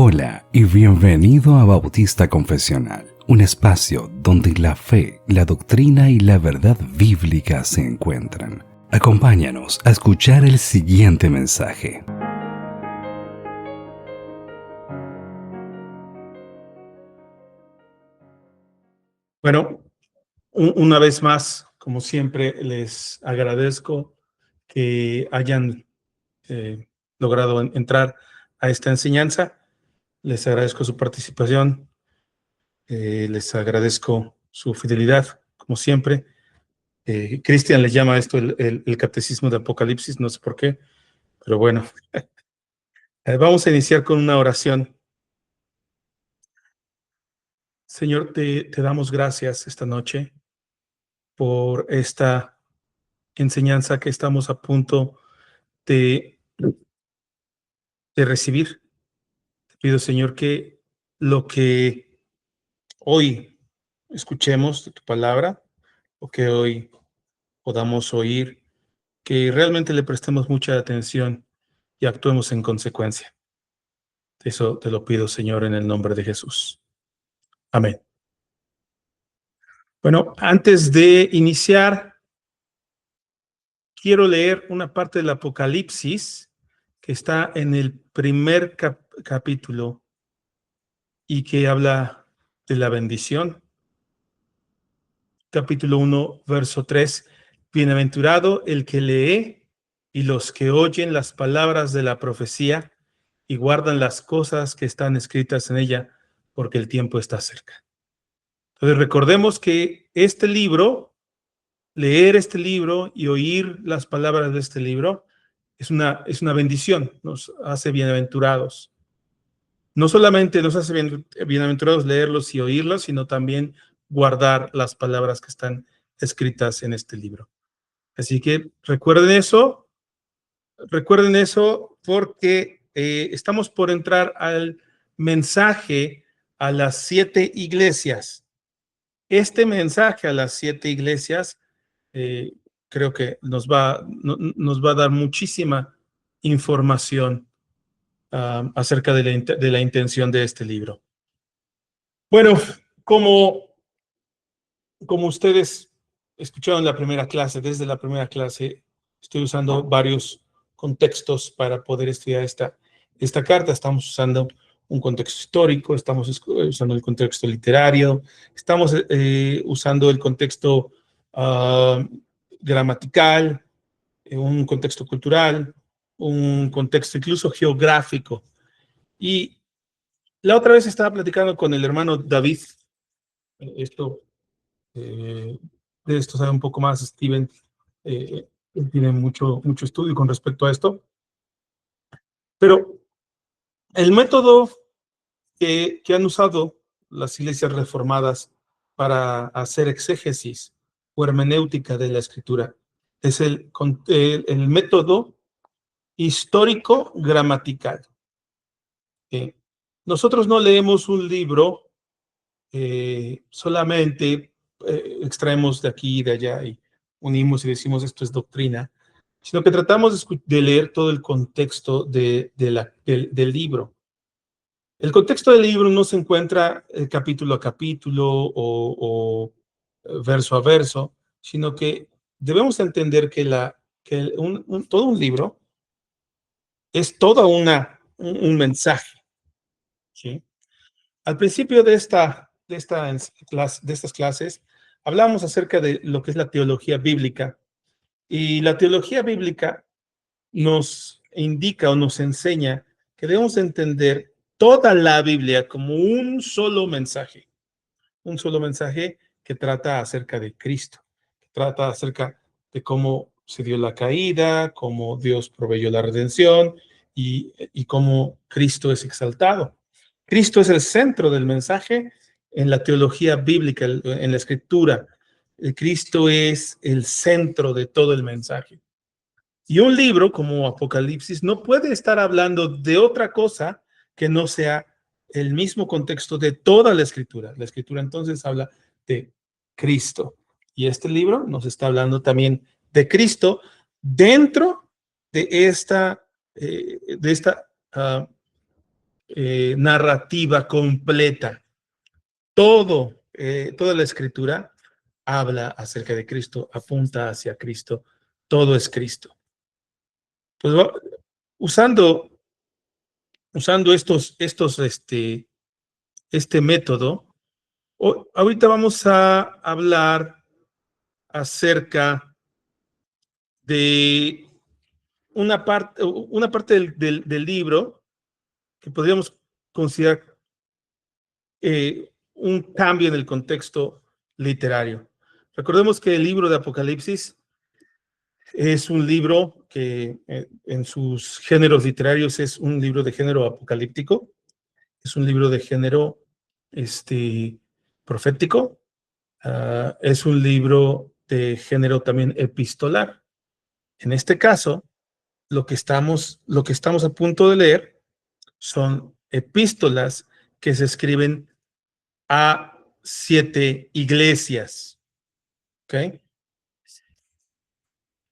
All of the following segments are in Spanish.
Hola y bienvenido a Bautista Confesional, un espacio donde la fe, la doctrina y la verdad bíblica se encuentran. Acompáñanos a escuchar el siguiente mensaje. Bueno, una vez más, como siempre, les agradezco que hayan logrado entrar a esta enseñanza. Les agradezco su participación, les agradezco su fidelidad, como siempre. Cristian le llama a esto el catecismo de Apocalipsis, no sé por qué, pero bueno. Vamos a iniciar con una oración. Señor, te damos gracias esta noche por esta enseñanza que estamos a punto de recibir. Te pido, Señor, que lo que hoy escuchemos de tu palabra, o que hoy podamos oír, que realmente le prestemos mucha atención y actuemos en consecuencia. Eso te lo pido, Señor, en el nombre de Jesús. Amén. Bueno, antes de iniciar, quiero leer una parte del Apocalipsis que está en el primer capítulo y que habla de la bendición. Capítulo 1, verso 3. Bienaventurado el que lee y los que oyen las palabras de la profecía y guardan las cosas que están escritas en ella, porque el tiempo está cerca. Entonces recordemos que este libro, leer este libro y oír las palabras de este libro es una bendición, nos hace bienaventurados. No solamente nos hace bienaventurados leerlos y oírlos, sino también guardar las palabras que están escritas en este libro. Así que recuerden eso porque estamos por entrar al mensaje a las 7 iglesias. Este mensaje a las 7 iglesias creo que nos va a dar muchísima información acerca de la intención de este libro. Bueno, como ustedes escucharon en la primera clase, desde la primera clase estoy usando varios contextos para poder estudiar esta carta. Estamos usando un contexto histórico, estamos usando el contexto literario, estamos usando el contexto gramatical, un contexto cultural, un contexto incluso geográfico. Y la otra vez estaba platicando con el hermano David, de esto sabe un poco más Steven, él tiene mucho estudio con respecto a esto, pero el método que han usado las iglesias reformadas para hacer exégesis o hermenéutica de la escritura es el método histórico-gramatical. Nosotros no leemos un libro solamente extraemos de aquí y de allá y unimos y decimos esto es doctrina, sino que tratamos de leer todo el contexto del libro. El contexto del libro no se encuentra capítulo a capítulo o verso a verso, sino que debemos entender que todo un libro es todo un mensaje, ¿sí? Al principio de estas clases, hablamos acerca de lo que es la teología bíblica. Y la teología bíblica nos indica o nos enseña que debemos entender toda la Biblia como un solo mensaje que trata acerca de Cristo, que trata acerca de cómo se dio la caída, cómo Dios proveyó la redención y cómo Cristo es exaltado. Cristo es el centro del mensaje en la teología bíblica, en la escritura. Cristo es el centro de todo el mensaje. Y un libro como Apocalipsis no puede estar hablando de otra cosa que no sea el mismo contexto de toda la escritura. La escritura entonces habla de Cristo. Y este libro nos está hablando también de Cristo dentro de esta narrativa completa. Toda la escritura habla acerca de Cristo, apunta hacia Cristo, todo es Cristo. Pues usando este método, ahorita vamos a hablar acerca de una parte del libro que podríamos considerar un cambio en el contexto literario. Recordemos que el libro de Apocalipsis es un libro que en sus géneros literarios es un libro de género apocalíptico, es un libro de género profético, es un libro de género también epistolar. En este caso, lo que estamos a punto de leer son epístolas que se escriben a 7 iglesias. ¿Ok?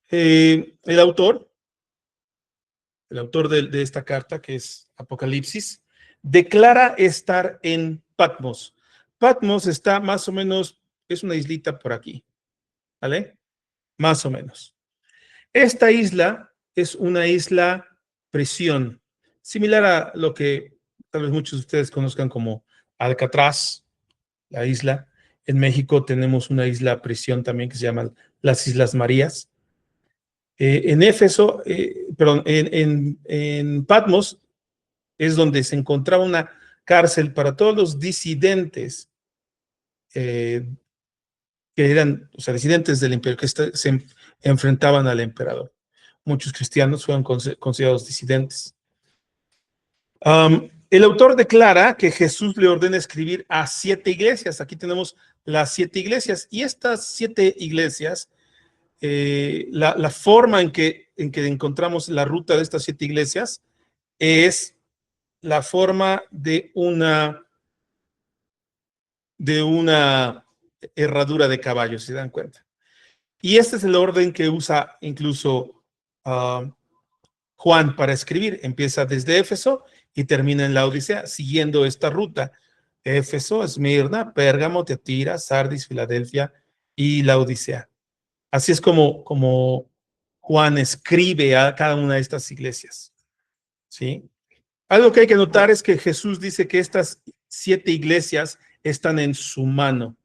El autor de esta carta, que es Apocalipsis, declara estar en Patmos. Patmos está más o menos, es una islita por aquí, ¿vale? Más o menos. Esta isla es una isla prisión, similar a lo que tal vez muchos de ustedes conozcan como Alcatraz, la isla. En México tenemos una isla prisión también que se llama las Islas Marías. En Éfeso, perdón, en Patmos es donde se encontraba una cárcel para todos los disidentes que eran, o sea, disidentes del imperio, que se enfrentaban al emperador. Muchos cristianos fueron considerados disidentes. El autor declara que Jesús le ordena escribir a 7 iglesias. Aquí tenemos las 7 iglesias, y estas 7 iglesias, la forma en que encontramos la ruta de estas 7 iglesias es la forma de una herradura de caballo, si se dan cuenta. Y este es el orden que usa incluso Juan para escribir. Empieza desde Éfeso y termina en la Odisea, siguiendo esta ruta. Éfeso, Esmirna, Pérgamo, Tiatira, Sardis, Filadelfia y la Odisea. Así es como Juan escribe a cada una de estas iglesias. ¿Sí? Algo que hay que notar es que Jesús dice que estas 7 iglesias están en su mano.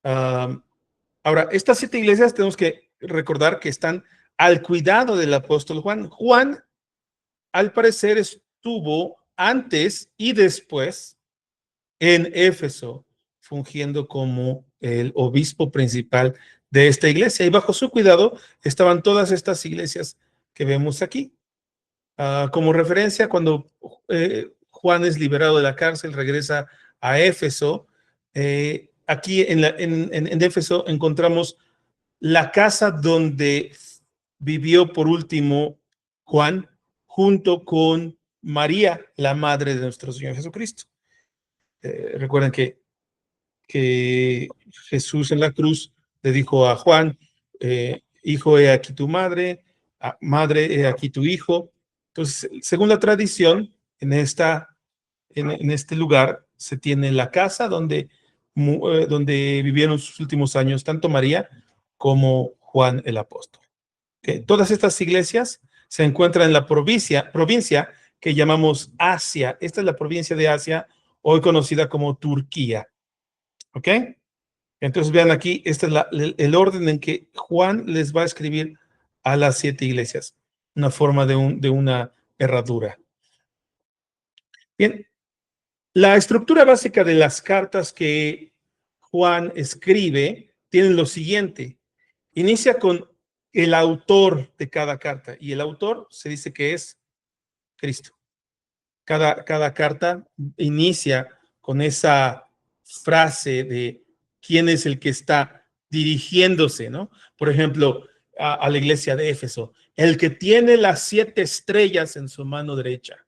Ahora, estas 7 iglesias tenemos que recordar que están al cuidado del apóstol Juan. Juan, al parecer, estuvo antes y después en Éfeso, fungiendo como el obispo principal de esta iglesia. Y bajo su cuidado estaban todas estas iglesias que vemos aquí. Como referencia, cuando Juan es liberado de la cárcel, regresa a Éfeso. Aquí en Éfeso encontramos la casa donde vivió por último Juan, junto con María, la madre de nuestro Señor Jesucristo. Recuerden que Jesús en la cruz le dijo a Juan, hijo, he aquí tu madre, madre, he aquí tu hijo. Entonces, según la tradición, en este lugar se tiene la casa donde vivieron sus últimos años tanto María como Juan el apóstol. Okay. Todas estas iglesias se encuentran en la provincia que llamamos Asia. Esta es la provincia de Asia, hoy conocida como Turquía. ¿Ok? Entonces vean aquí, este es el orden en que Juan les va a escribir a las 7 iglesias, una forma de una herradura. Bien, la estructura básica de las cartas que Juan escribe tiene lo siguiente. Inicia con el autor de cada carta, y el autor se dice que es Cristo. Cada carta inicia con esa frase de quién es el que está dirigiéndose, ¿no? Por ejemplo, a la iglesia de Éfeso, el que tiene las 7 estrellas en su mano derecha,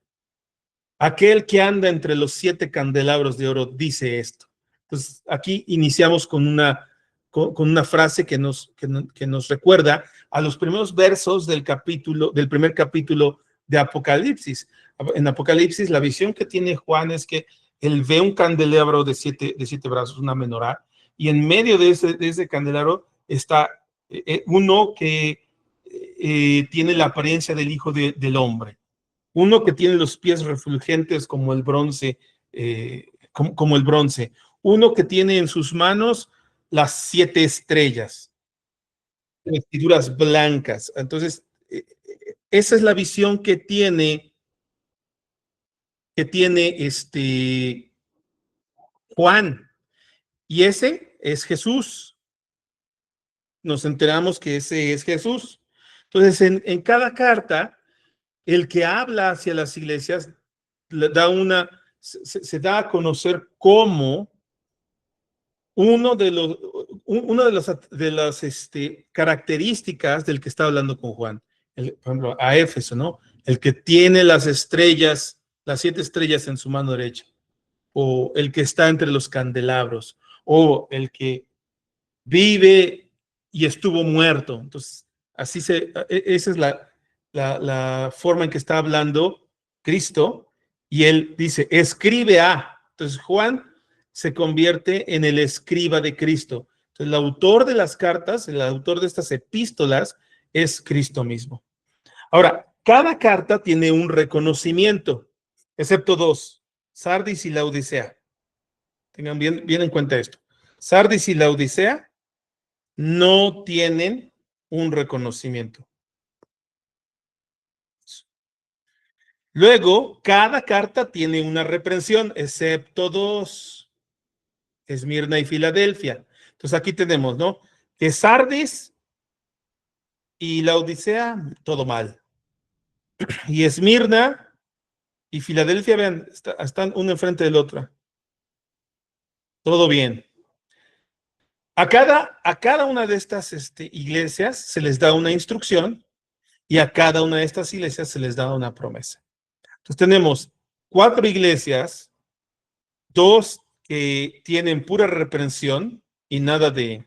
aquel que anda entre los 7 candelabros de oro, dice esto. Entonces, aquí iniciamos con una frase que nos recuerda a los primeros versos del primer capítulo de Apocalipsis. En Apocalipsis, la visión que tiene Juan es que él ve un candelabro de siete brazos, una menorá, y en medio de ese candelabro está uno que tiene la apariencia del Hijo del Hombre, uno que tiene los pies refulgentes como el bronce, como el bronce, uno que tiene en sus manos las 7 estrellas, vestiduras blancas. Entonces, esa es la visión que tiene Juan, y ese es Jesús. Nos enteramos que ese es Jesús. Entonces, en cada carta, el que habla hacia las iglesias se da a conocer como una de las características del que está hablando con Juan. Por ejemplo, a Éfeso, ¿no? El que tiene las estrellas, las 7 estrellas en su mano derecha, o el que está entre los candelabros, o el que vive y estuvo muerto. Entonces, esa es la forma en que está hablando Cristo, y él dice, escribe a. Entonces, Juan se convierte en el escriba de Cristo. Entonces, el autor de las cartas, el autor de estas epístolas, es Cristo mismo. Ahora, cada carta tiene un reconocimiento, excepto 2, Sardis y Laodicea. Tengan bien en cuenta esto. Sardis y Laodicea no tienen un reconocimiento. Luego, cada carta tiene una reprensión, excepto 2, Esmirna y Filadelfia. Entonces aquí tenemos, ¿no? Que Sardis y Laodicea, todo mal. Y Esmirna y Filadelfia, vean, están uno enfrente del otro. Todo bien. A cada una de estas iglesias se les da una instrucción, y a cada una de estas iglesias se les da una promesa. Entonces tenemos 4 iglesias, 2 que tienen pura reprensión y nada de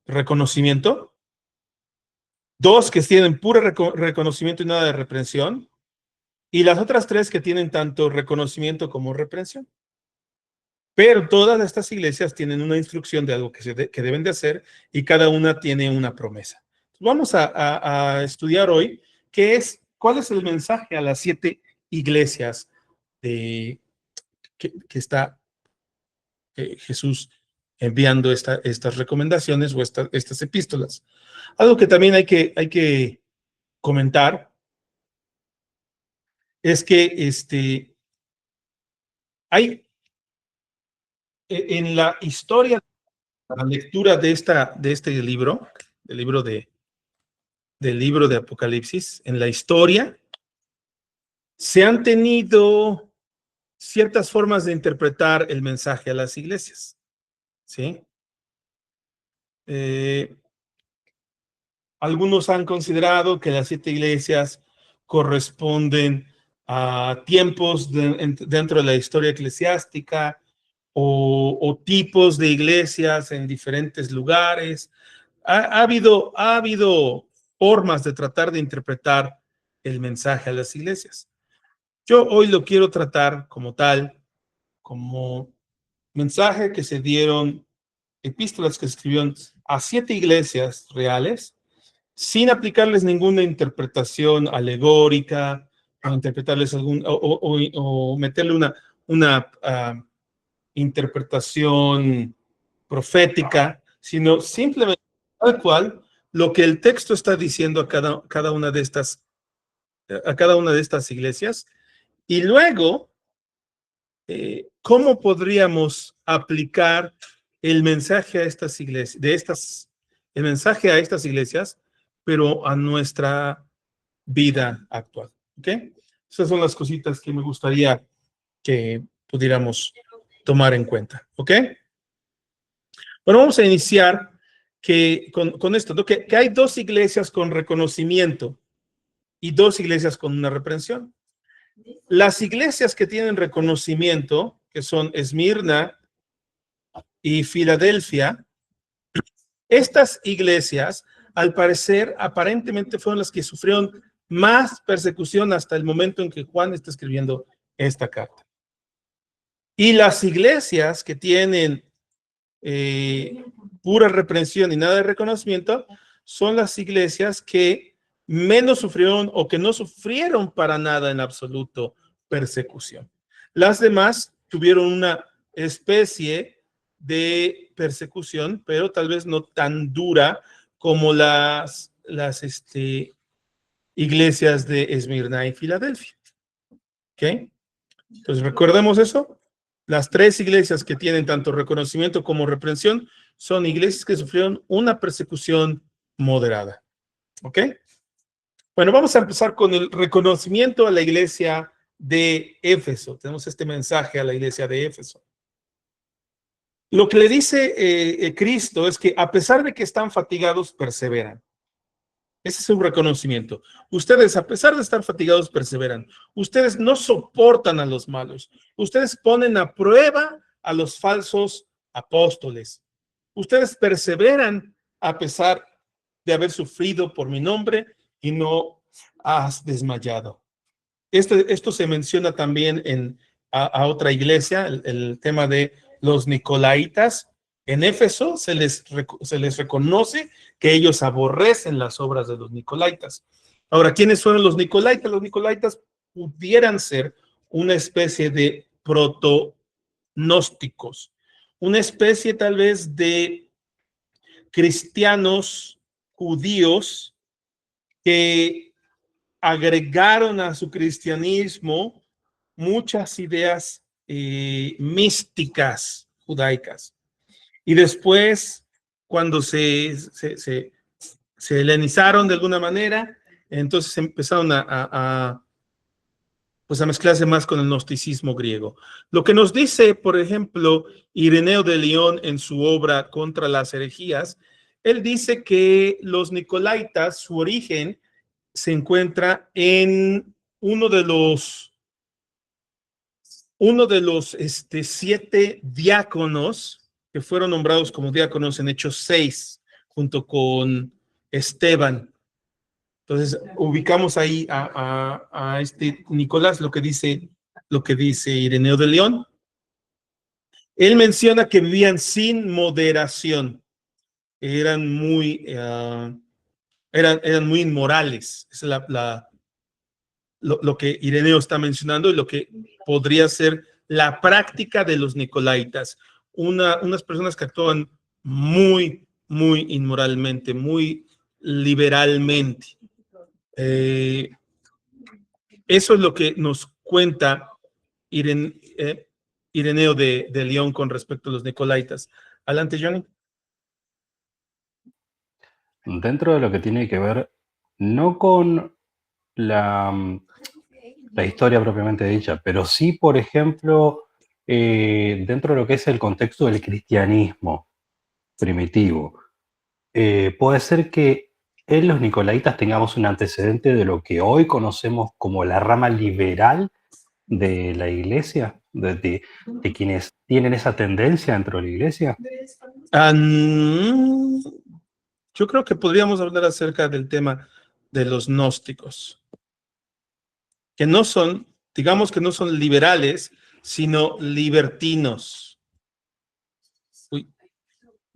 reconocimiento, 2 que tienen puro reconocimiento y nada de reprensión, y las otras 3 que tienen tanto reconocimiento como reprensión. Pero todas estas iglesias tienen una instrucción de algo que deben de hacer, y cada una tiene una promesa. Vamos a estudiar hoy cuál es el mensaje a las 7 iglesias que está Jesús enviando estas recomendaciones o estas epístolas. Algo que también hay que comentar es que hay en la historia, la lectura de este libro, del libro de Apocalipsis, en la historia se han tenido ciertas formas de interpretar el mensaje a las iglesias, ¿sí? Algunos han considerado que las 7 iglesias corresponden a tiempos dentro de la historia eclesiástica, o tipos de iglesias en diferentes lugares. Ha habido formas de tratar de interpretar el mensaje a las iglesias. Yo hoy lo quiero tratar como tal, como mensaje que se dieron, epístolas que escribieron a 7 iglesias reales, sin aplicarles ninguna interpretación alegórica, o interpretarles o meterle una interpretación profética, sino simplemente tal cual lo que el texto está diciendo a cada una de estas iglesias. Y luego, ¿cómo podríamos aplicar el mensaje a estas iglesias, el mensaje a estas iglesias, pero a nuestra vida actual? ¿Ok? Esas son las cositas que me gustaría que pudiéramos tomar en cuenta. ¿Ok? Bueno, vamos a iniciar con esto, ¿no? Que hay 2 iglesias con reconocimiento y 2 iglesias con una reprensión. Las iglesias que tienen reconocimiento, que son Esmirna y Filadelfia, estas iglesias al parecer, aparentemente fueron las que sufrieron más persecución hasta el momento en que Juan está escribiendo esta carta. Y las iglesias que tienen pura reprensión y nada de reconocimiento son las iglesias que menos sufrieron o que no sufrieron para nada en absoluto persecución. Las demás tuvieron una especie de persecución, pero tal vez no tan dura como las iglesias de Esmirna y Filadelfia. ¿Ok? Entonces, recordemos eso. Las tres iglesias que tienen tanto reconocimiento como reprensión son iglesias que sufrieron una persecución moderada. ¿Ok? Bueno, vamos a empezar con el reconocimiento a la iglesia de Éfeso. Tenemos este mensaje a la iglesia de Éfeso. Lo que le dice Cristo es que a pesar de que están fatigados, perseveran. Ese es un reconocimiento. Ustedes, a pesar de estar fatigados, perseveran. Ustedes no soportan a los malos. Ustedes ponen a prueba a los falsos apóstoles. Ustedes perseveran a pesar de haber sufrido por mi nombre y no has desmayado. Esto se menciona también a otra iglesia, el tema de los nicolaitas. En Éfeso se les reconoce que ellos aborrecen las obras de los nicolaitas. Ahora, ¿quiénes fueron los nicolaitas? Los nicolaitas pudieran ser una especie de proto-gnósticos, una especie tal vez de cristianos judíos que agregaron a su cristianismo muchas ideas místicas judaicas. Y después, cuando se helenizaron de alguna manera, entonces empezaron a mezclarse más con el gnosticismo griego. Lo que nos dice, por ejemplo, Ireneo de León en su obra Contra las herejías, él dice que los nicolaitas, su origen se encuentra en uno de los 7 diáconos que fueron nombrados como diáconos en Hechos 6, junto con Esteban. Entonces, ubicamos ahí a este Nicolás, lo que dice Ireneo de León. Él menciona que vivían sin moderación, eran muy inmorales. Esa es lo que Ireneo está mencionando y lo que podría ser la práctica de los nicolaitas. Unas personas que actúan muy, muy inmoralmente, muy liberalmente. Eso es lo que nos cuenta Ireneo de León con respecto a los nicolaitas. Adelante, Johnny. Dentro de lo que tiene que ver, no con la historia propiamente dicha, pero sí, por ejemplo, dentro de lo que es el contexto del cristianismo primitivo. Puede ser que en los nicolaitas tengamos un antecedente de lo que hoy conocemos como la rama liberal de la iglesia, de quienes tienen esa tendencia dentro de la iglesia. Yo creo que podríamos hablar acerca del tema de los gnósticos, que no son, digamos que no son liberales, sino libertinos.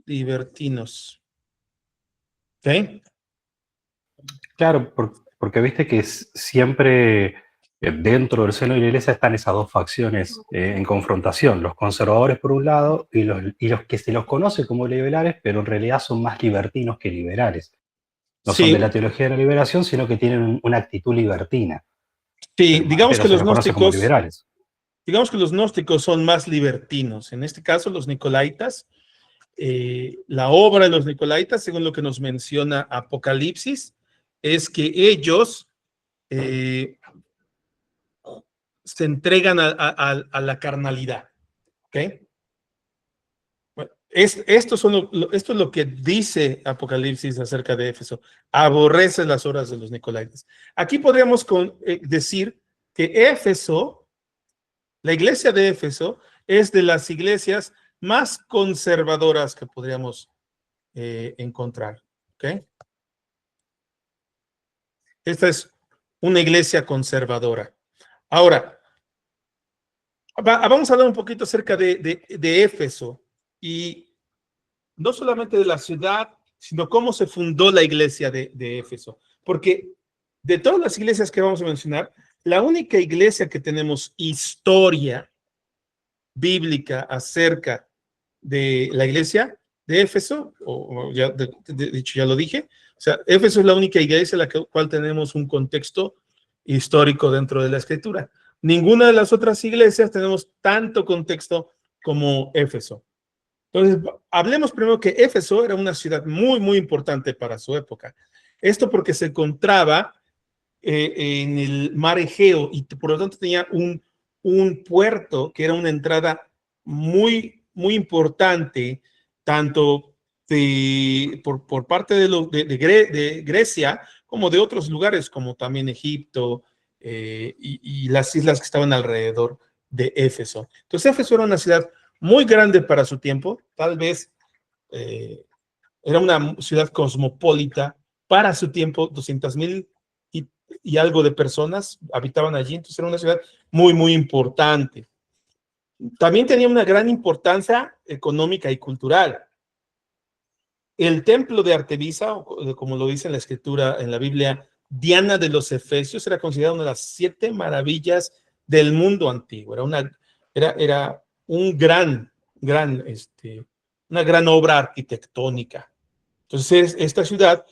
Libertinos. ¿Ok? Claro, porque viste que siempre dentro del seno de la iglesia están esas dos facciones en confrontación, los conservadores por un lado y los que se los conoce como liberales, pero en realidad son más libertinos que liberales. No son de la teología de la liberación, sino que tienen una actitud libertina. Sí, digamos que los gnósticos, liberales. Digamos que los gnósticos son más libertinos. En este caso, los nicolaitas, la obra de los nicolaitas, según lo que nos menciona Apocalipsis, es que ellos se entregan a la carnalidad. ¿Ok? Bueno, esto es lo que dice Apocalipsis acerca de Éfeso. Aborrece las obras de los nicolaitas. Aquí podríamos decir que Éfeso, la iglesia de Éfeso, es de las iglesias más conservadoras que podríamos encontrar. ¿Ok? Esta es una iglesia conservadora. Ahora, vamos a hablar un poquito acerca de Éfeso, y no solamente de la ciudad, sino cómo se fundó la iglesia de Éfeso. Porque de todas las iglesias que vamos a mencionar, la única iglesia que tenemos historia bíblica acerca de la iglesia de Éfeso, o ya de hecho ya lo dije, o sea, Éfeso es la única iglesia en la cual tenemos un contexto histórico dentro de la escritura. Ninguna de las otras iglesias tenemos tanto contexto como Éfeso. Entonces, hablemos primero que Éfeso era una ciudad muy, muy importante para su época. Esto porque se encontraba en el mar Egeo, y por lo tanto tenía un puerto que era una entrada muy, muy importante, tanto por parte de Grecia como de otros lugares, como también Egipto y las islas que estaban alrededor de Éfeso. Entonces, Éfeso era una ciudad muy grande para su tiempo, tal vez era una ciudad cosmopolita para su tiempo, 200,000 y algo de personas habitaban allí, entonces era una ciudad muy, muy importante. También tenía una gran importancia económica y cultural. El templo de Artemisa, como lo dice en la escritura, en la Biblia, Diana de los Efesios, era considerada una de las 7 maravillas del mundo antiguo. Era un una gran obra arquitectónica. Entonces, esta ciudad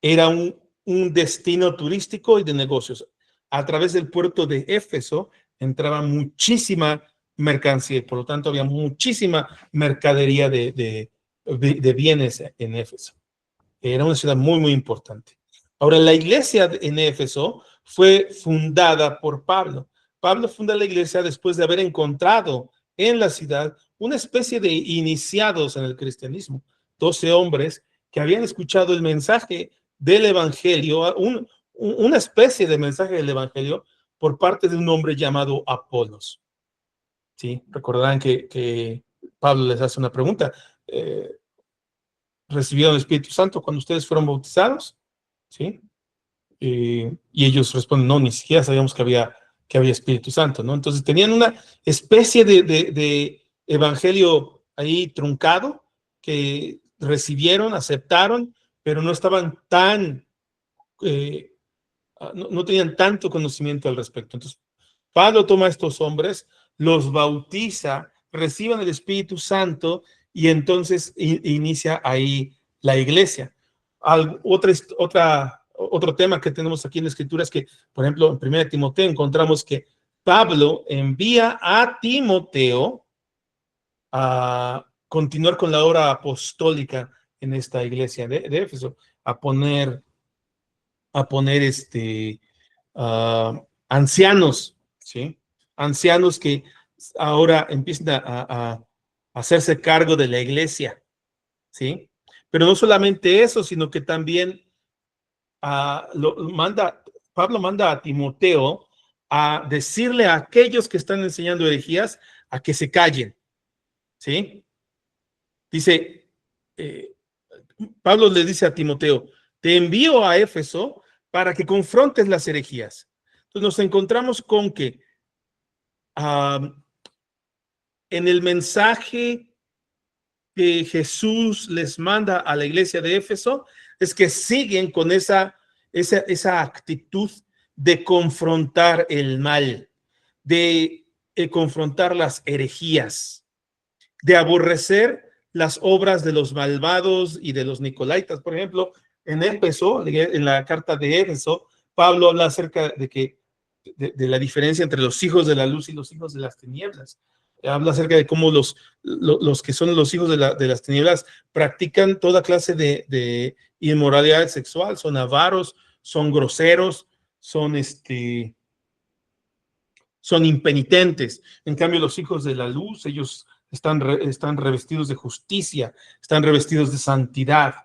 era un destino turístico y de negocios. A través del puerto de Éfeso entraba muchísima mercancía y por lo tanto había muchísima mercadería de bienes en Éfeso. Era una ciudad muy, muy importante. Ahora, la iglesia en Éfeso fue fundada por Pablo. Pablo funda la iglesia después de haber encontrado en la ciudad una especie de iniciados en el cristianismo, 12 hombres que habían escuchado el mensaje del evangelio, una especie de mensaje del evangelio por parte de un hombre llamado Apolos. ¿Sí? Recordarán que Pablo les hace una pregunta. ¿Recibieron el Espíritu Santo cuando ustedes fueron bautizados? ¿Sí? Y ellos responden, no, ni siquiera sabíamos que había Espíritu Santo, ¿no? Entonces tenían una especie de evangelio ahí truncado que recibieron, aceptaron, pero no estaban no tenían tanto conocimiento al respecto. Entonces, Pablo toma a estos hombres, los bautiza, reciben el Espíritu Santo y entonces inicia ahí la iglesia. Otro tema que tenemos aquí en la escritura es que, por ejemplo, en 1 Timoteo encontramos que Pablo envía a Timoteo a continuar con la obra apostólica en esta iglesia de Éfeso, a poner ancianos, ¿sí? Ancianos que ahora empiezan a hacerse cargo de la iglesia, ¿sí? Pero no solamente eso, sino que también Pablo manda a Timoteo a decirle a aquellos que están enseñando herejías a que se callen, ¿sí? Dice, Pablo le dice a Timoteo, te envío a Éfeso para que confrontes las herejías. Entonces nos encontramos con que en el mensaje que Jesús les manda a la iglesia de Éfeso es que siguen con esa actitud de confrontar el mal, de confrontar las herejías, de aborrecer las obras de los malvados y de los nicolaitas. Por ejemplo, en Éfeso, en la carta de Éfeso, Pablo habla acerca de la diferencia entre los hijos de la luz y los hijos de las tinieblas. Habla acerca de cómo los que son los hijos de las tinieblas practican toda clase de inmoralidad sexual, son avaros, son groseros, son impenitentes. En cambio, los hijos de la luz, ellos están revestidos de justicia, están revestidos de santidad,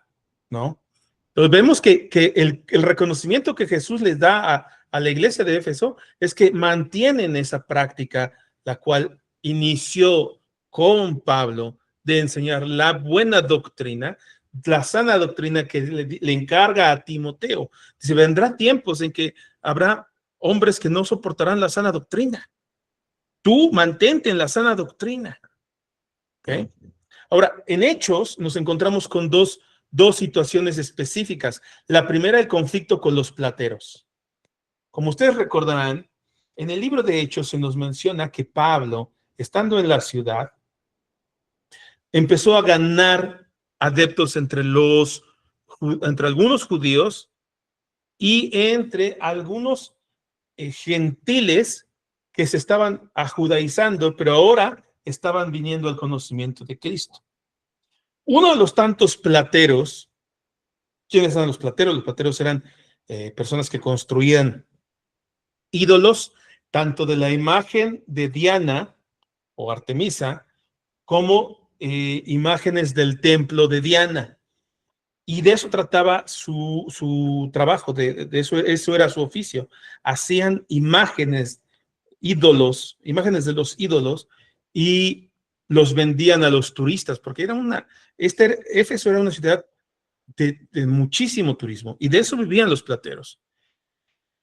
¿no? Entonces vemos que el reconocimiento que Jesús les da a la iglesia de Éfeso es que mantienen esa práctica, la cual inició con Pablo, de enseñar la buena doctrina, la sana doctrina que le encarga a Timoteo. Dice, vendrá tiempos en que habrá hombres que no soportarán la sana doctrina. Tú mantente en la sana doctrina. ¿Okay? Ahora, en Hechos nos encontramos con dos situaciones específicas. La primera, el conflicto con los plateros. Como ustedes recordarán, en el libro de Hechos se nos menciona que Pablo, estando en la ciudad, empezó a ganar adeptos entre algunos judíos y entre algunos gentiles que se estaban ajudaizando, pero ahora estaban viniendo al conocimiento de Cristo. Uno de los tantos plateros, ¿quiénes eran los plateros? Los plateros eran personas que construían ídolos, tanto de la imagen de Diana o Artemisa, como imágenes del templo de Diana. Y de eso trataba su trabajo, de eso era su oficio. Hacían imágenes, imágenes de los ídolos y los vendían a los turistas, porque Éfeso era una ciudad de muchísimo turismo y de eso vivían los plateros.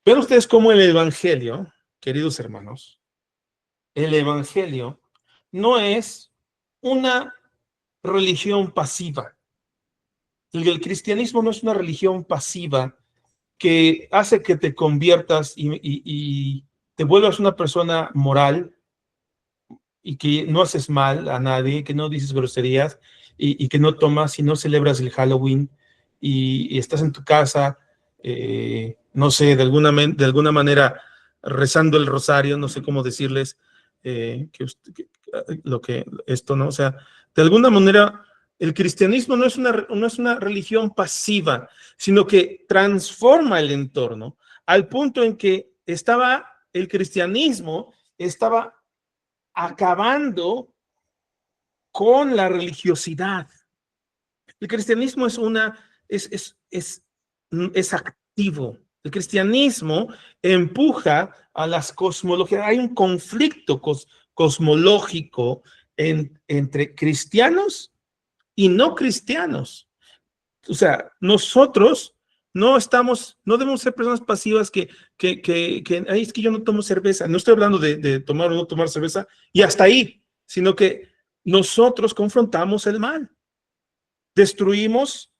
Ven ustedes cómo el evangelio, queridos hermanos, el evangelio no es una religión pasiva. El cristianismo no es una religión pasiva que hace que te conviertas y te vuelvas una persona moral y que no haces mal a nadie, que no dices groserías y que no tomas y no celebras el Halloween y estás en tu casa, no sé, de alguna manera rezando el rosario, no sé cómo decirles esto, ¿no? O sea, de alguna manera el cristianismo no es una religión pasiva, sino que transforma el entorno al punto en que el cristianismo estaba acabando con la religiosidad. El cristianismo es activo. El cristianismo empuja a las cosmologías. Hay un conflicto cosmológico entre cristianos y no cristianos. O sea, nosotros no debemos ser personas pasivas ay, es que yo no tomo cerveza. No estoy hablando de tomar o no tomar cerveza y hasta ahí, sino que nosotros confrontamos el mal. Destruimos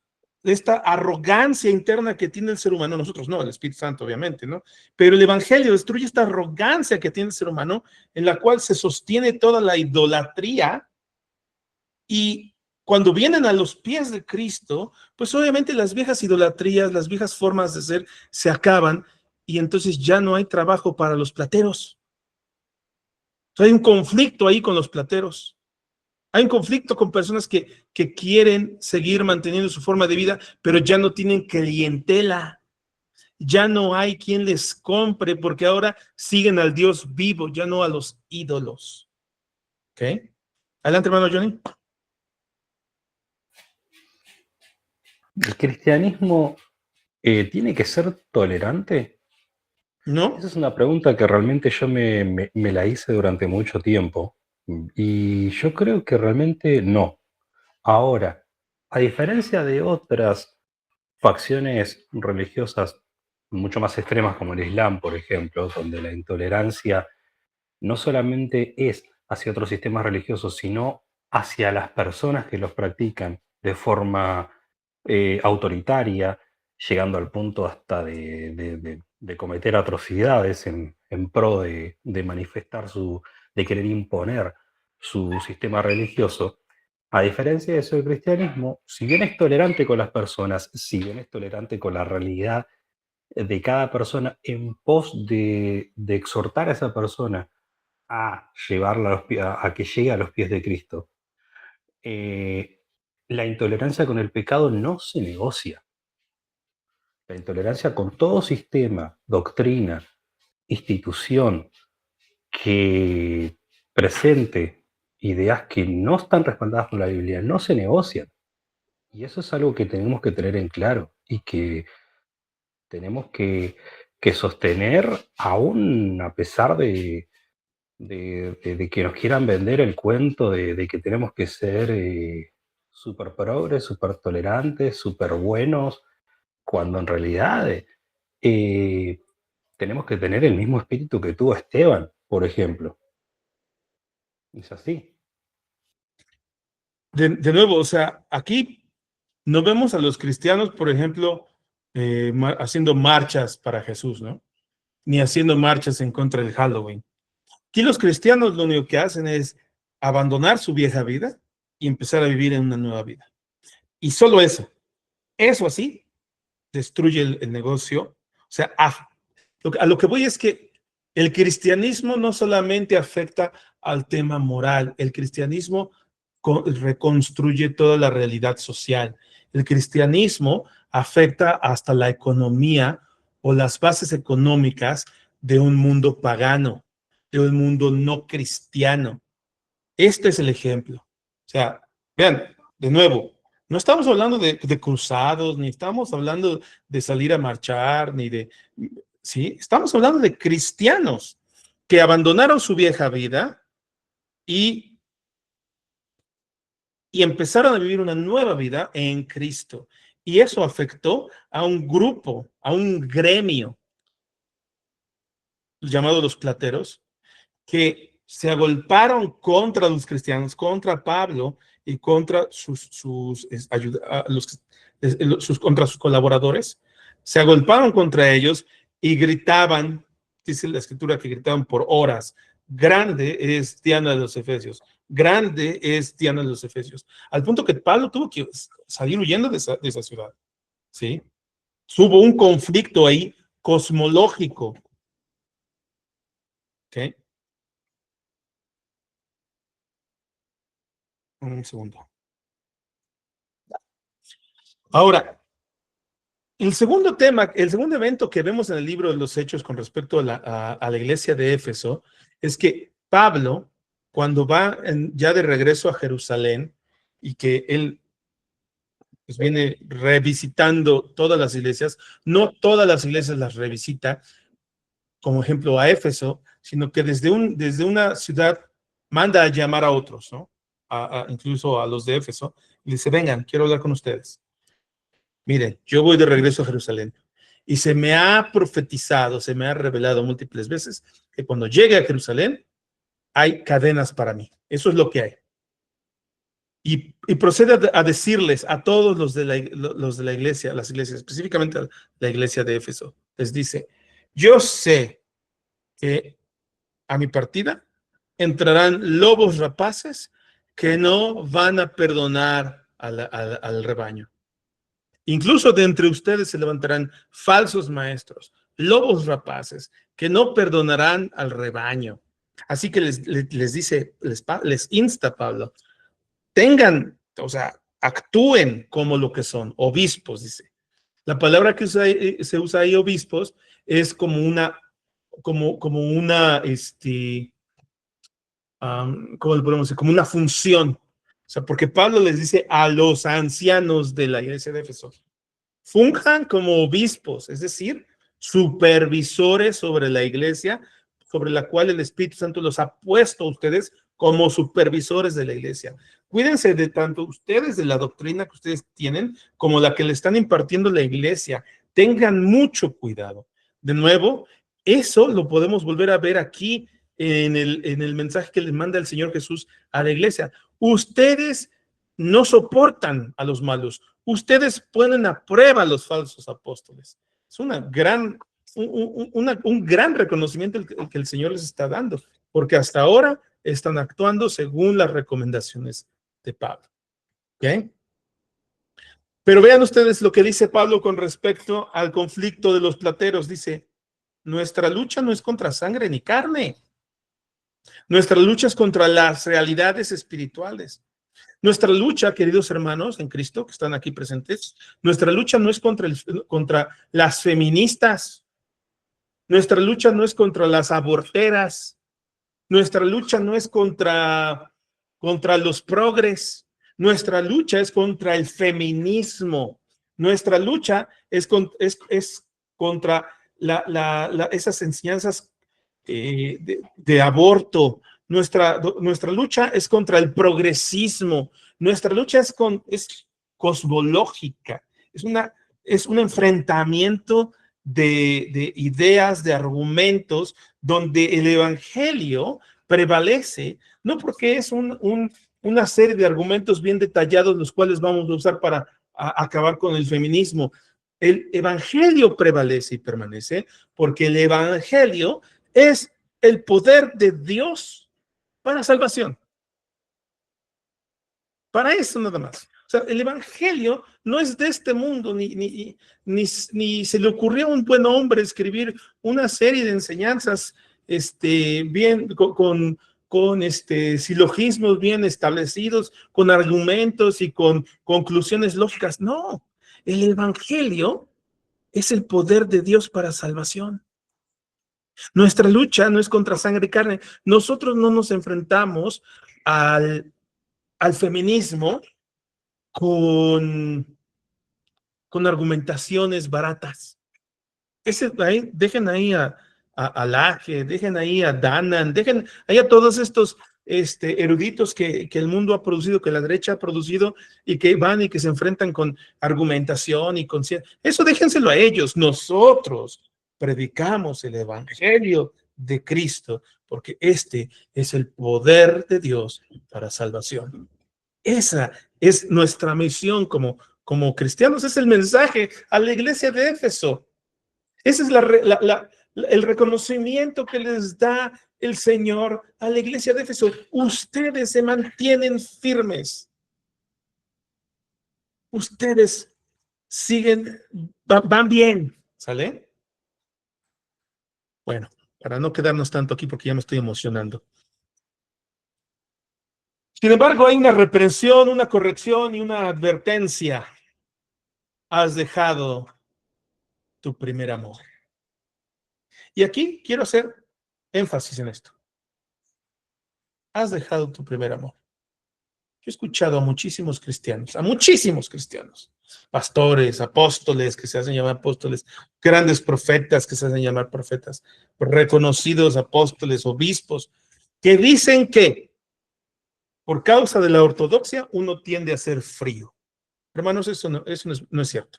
esta arrogancia interna que tiene el ser humano, nosotros no, el Espíritu Santo obviamente, ¿no? Pero el Evangelio destruye esta arrogancia que tiene el ser humano en la cual se sostiene toda la idolatría y cuando vienen a los pies de Cristo, pues obviamente las viejas idolatrías, las viejas formas de ser se acaban y entonces ya no hay trabajo para los plateros. Entonces hay un conflicto ahí con los plateros. Hay un conflicto con personas que quieren seguir manteniendo su forma de vida, pero ya no tienen clientela. Ya no hay quien les compre porque ahora siguen al Dios vivo, ya no a los ídolos. ¿Ok? Adelante, hermano Johnny. ¿El cristianismo tiene que ser tolerante? ¿No? Esa es una pregunta que realmente yo me la hice durante mucho tiempo y yo creo que realmente no. Ahora, a diferencia de otras facciones religiosas mucho más extremas como el Islam, por ejemplo, donde la intolerancia no solamente es hacia otros sistemas religiosos, sino hacia las personas que los practican de forma autoritaria, llegando al punto hasta de cometer atrocidades en pro de manifestar de querer imponer su sistema religioso. A diferencia de eso, el cristianismo, si bien es tolerante con las personas, si bien es tolerante con la realidad de cada persona en pos de exhortar a esa persona a llevarla a que llegue a los pies de Cristo. La intolerancia con el pecado no se negocia. La intolerancia con todo sistema, doctrina, institución que presente ideas que no están respaldadas por la Biblia no se negocian. Y eso es algo que tenemos que tener en claro y que tenemos que sostener aún a pesar de que nos quieran vender el cuento de que tenemos que ser súper progres, súper tolerantes, súper buenos, cuando en realidad tenemos que tener el mismo espíritu que tuvo Esteban, por ejemplo. Es así. De nuevo, o sea, aquí no vemos a los cristianos, por ejemplo, haciendo marchas para Jesús, ¿no? Ni haciendo marchas en contra del Halloween. Aquí los cristianos lo único que hacen es abandonar su vieja vida y empezar a vivir en una nueva vida. Y solo eso así, destruye el negocio. O sea, a lo que voy es que el cristianismo no solamente afecta al tema moral, el cristianismo reconstruye toda la realidad social. El cristianismo afecta hasta la economía o las bases económicas de un mundo pagano, de un mundo no cristiano. Este es el ejemplo. O sea, vean, de nuevo, no estamos hablando de cruzados, ni estamos hablando de salir a marchar, ni de... ¿Sí? Estamos hablando de cristianos que abandonaron su vieja vida y empezaron a vivir una nueva vida en Cristo. Y eso afectó a un grupo, a un gremio llamado los plateros, que se agolparon contra los cristianos, contra Pablo y contra contra sus colaboradores. Se agolparon contra ellos y gritaban, dice la escritura que gritaban por horas: grande es Diana de los Efesios, grande es Diana de los Efesios, al punto que Pablo tuvo que salir huyendo de esa ciudad, ¿sí? Hubo un conflicto ahí cosmológico, ¿ok? Un segundo. Ahora, el segundo tema, el segundo evento que vemos en el libro de los Hechos con respecto a la iglesia de Éfeso es que Pablo, cuando va ya de regreso a Jerusalén y que él pues, viene revisitando todas las iglesias, no todas las iglesias las revisita, como ejemplo a Éfeso, sino que desde una ciudad manda a llamar a otros, ¿no? Incluso a los de Éfeso, y dice: vengan, quiero hablar con ustedes. Miren, yo voy de regreso a Jerusalén y se me ha profetizado, se me ha revelado múltiples veces que cuando llegue a Jerusalén hay cadenas para mí. Eso es lo que hay. Y procede a decirles a todos los de la iglesia, las iglesias, específicamente a la iglesia de Éfeso, les dice: yo sé que a mi partida entrarán lobos rapaces que no van a perdonar al rebaño. Incluso de entre ustedes se levantarán falsos maestros, lobos rapaces, que no perdonarán al rebaño. Así que les dice, les insta Pablo: tengan, o sea, actúen como lo que son, obispos, dice. La palabra que se usa ahí, obispos, es como una, ¿cómo le podemos decir? Como una función. O sea, porque Pablo les dice a los ancianos de la iglesia de Éfeso: funjan como obispos, es decir, supervisores sobre la iglesia, sobre la cual el Espíritu Santo los ha puesto a ustedes como supervisores de la iglesia. Cuídense de tanto ustedes de la doctrina que ustedes tienen como la que le están impartiendo la iglesia. Tengan mucho cuidado. De nuevo, eso lo podemos volver a ver aquí en el mensaje que les manda el Señor Jesús a la iglesia. Ustedes no soportan a los malos. Ustedes ponen a prueba a los falsos apóstoles. Es un gran reconocimiento el que el Señor les está dando, porque hasta ahora están actuando según las recomendaciones de Pablo. ¿Okay? Pero vean ustedes lo que dice Pablo con respecto al conflicto de los plateros. Dice: nuestra lucha no es contra sangre ni carne. Nuestra lucha es contra las realidades espirituales. Nuestra lucha, queridos hermanos en Cristo que están aquí presentes, nuestra lucha no es contra las feministas. Nuestra lucha no es contra las aborteras. Nuestra lucha no es contra los progres. Nuestra lucha es contra el feminismo. Nuestra lucha es contra esas enseñanzas de aborto. Nuestra lucha es contra el progresismo. Nuestra lucha es cosmológica, es un enfrentamiento de ideas, de argumentos, donde el evangelio prevalece, no porque es una serie de argumentos bien detallados, los cuales vamos a usar para acabar con el feminismo. El evangelio prevalece y permanece porque el evangelio es el poder de Dios para salvación. Para eso nada más. O sea, el evangelio no es de este mundo, ni se le ocurrió a un buen hombre escribir una serie de enseñanzas bien con silogismos bien establecidos, con argumentos y con conclusiones lógicas. No, el evangelio es el poder de Dios para salvación. Nuestra lucha no es contra sangre y carne. Nosotros no nos enfrentamos al feminismo con argumentaciones baratas. Dejen ahí a Laje, dejen ahí a Danan, dejen ahí a todos estos eruditos que el mundo ha producido, que la derecha ha producido y que van y que se enfrentan con argumentación y con ciencia. Eso déjenselo a ellos. Nosotros predicamos el evangelio de Cristo porque este es el poder de Dios para salvación. Esa es nuestra misión como cristianos, es el mensaje a la iglesia de Éfeso. Ese es el reconocimiento que les da el Señor a la iglesia de Éfeso. Ustedes se mantienen firmes. Ustedes siguen, van bien, ¿sale? Bueno, para no quedarnos tanto aquí porque ya me estoy emocionando. Sin embargo, hay una reprensión, una corrección y una advertencia. Has dejado tu primer amor. Y aquí quiero hacer énfasis en esto. Has dejado tu primer amor. Yo he escuchado a muchísimos cristianos, pastores, apóstoles que se hacen llamar apóstoles, grandes profetas que se hacen llamar profetas, reconocidos apóstoles, obispos, que dicen que por causa de la ortodoxia uno tiende a ser frío. Hermanos, eso no es cierto.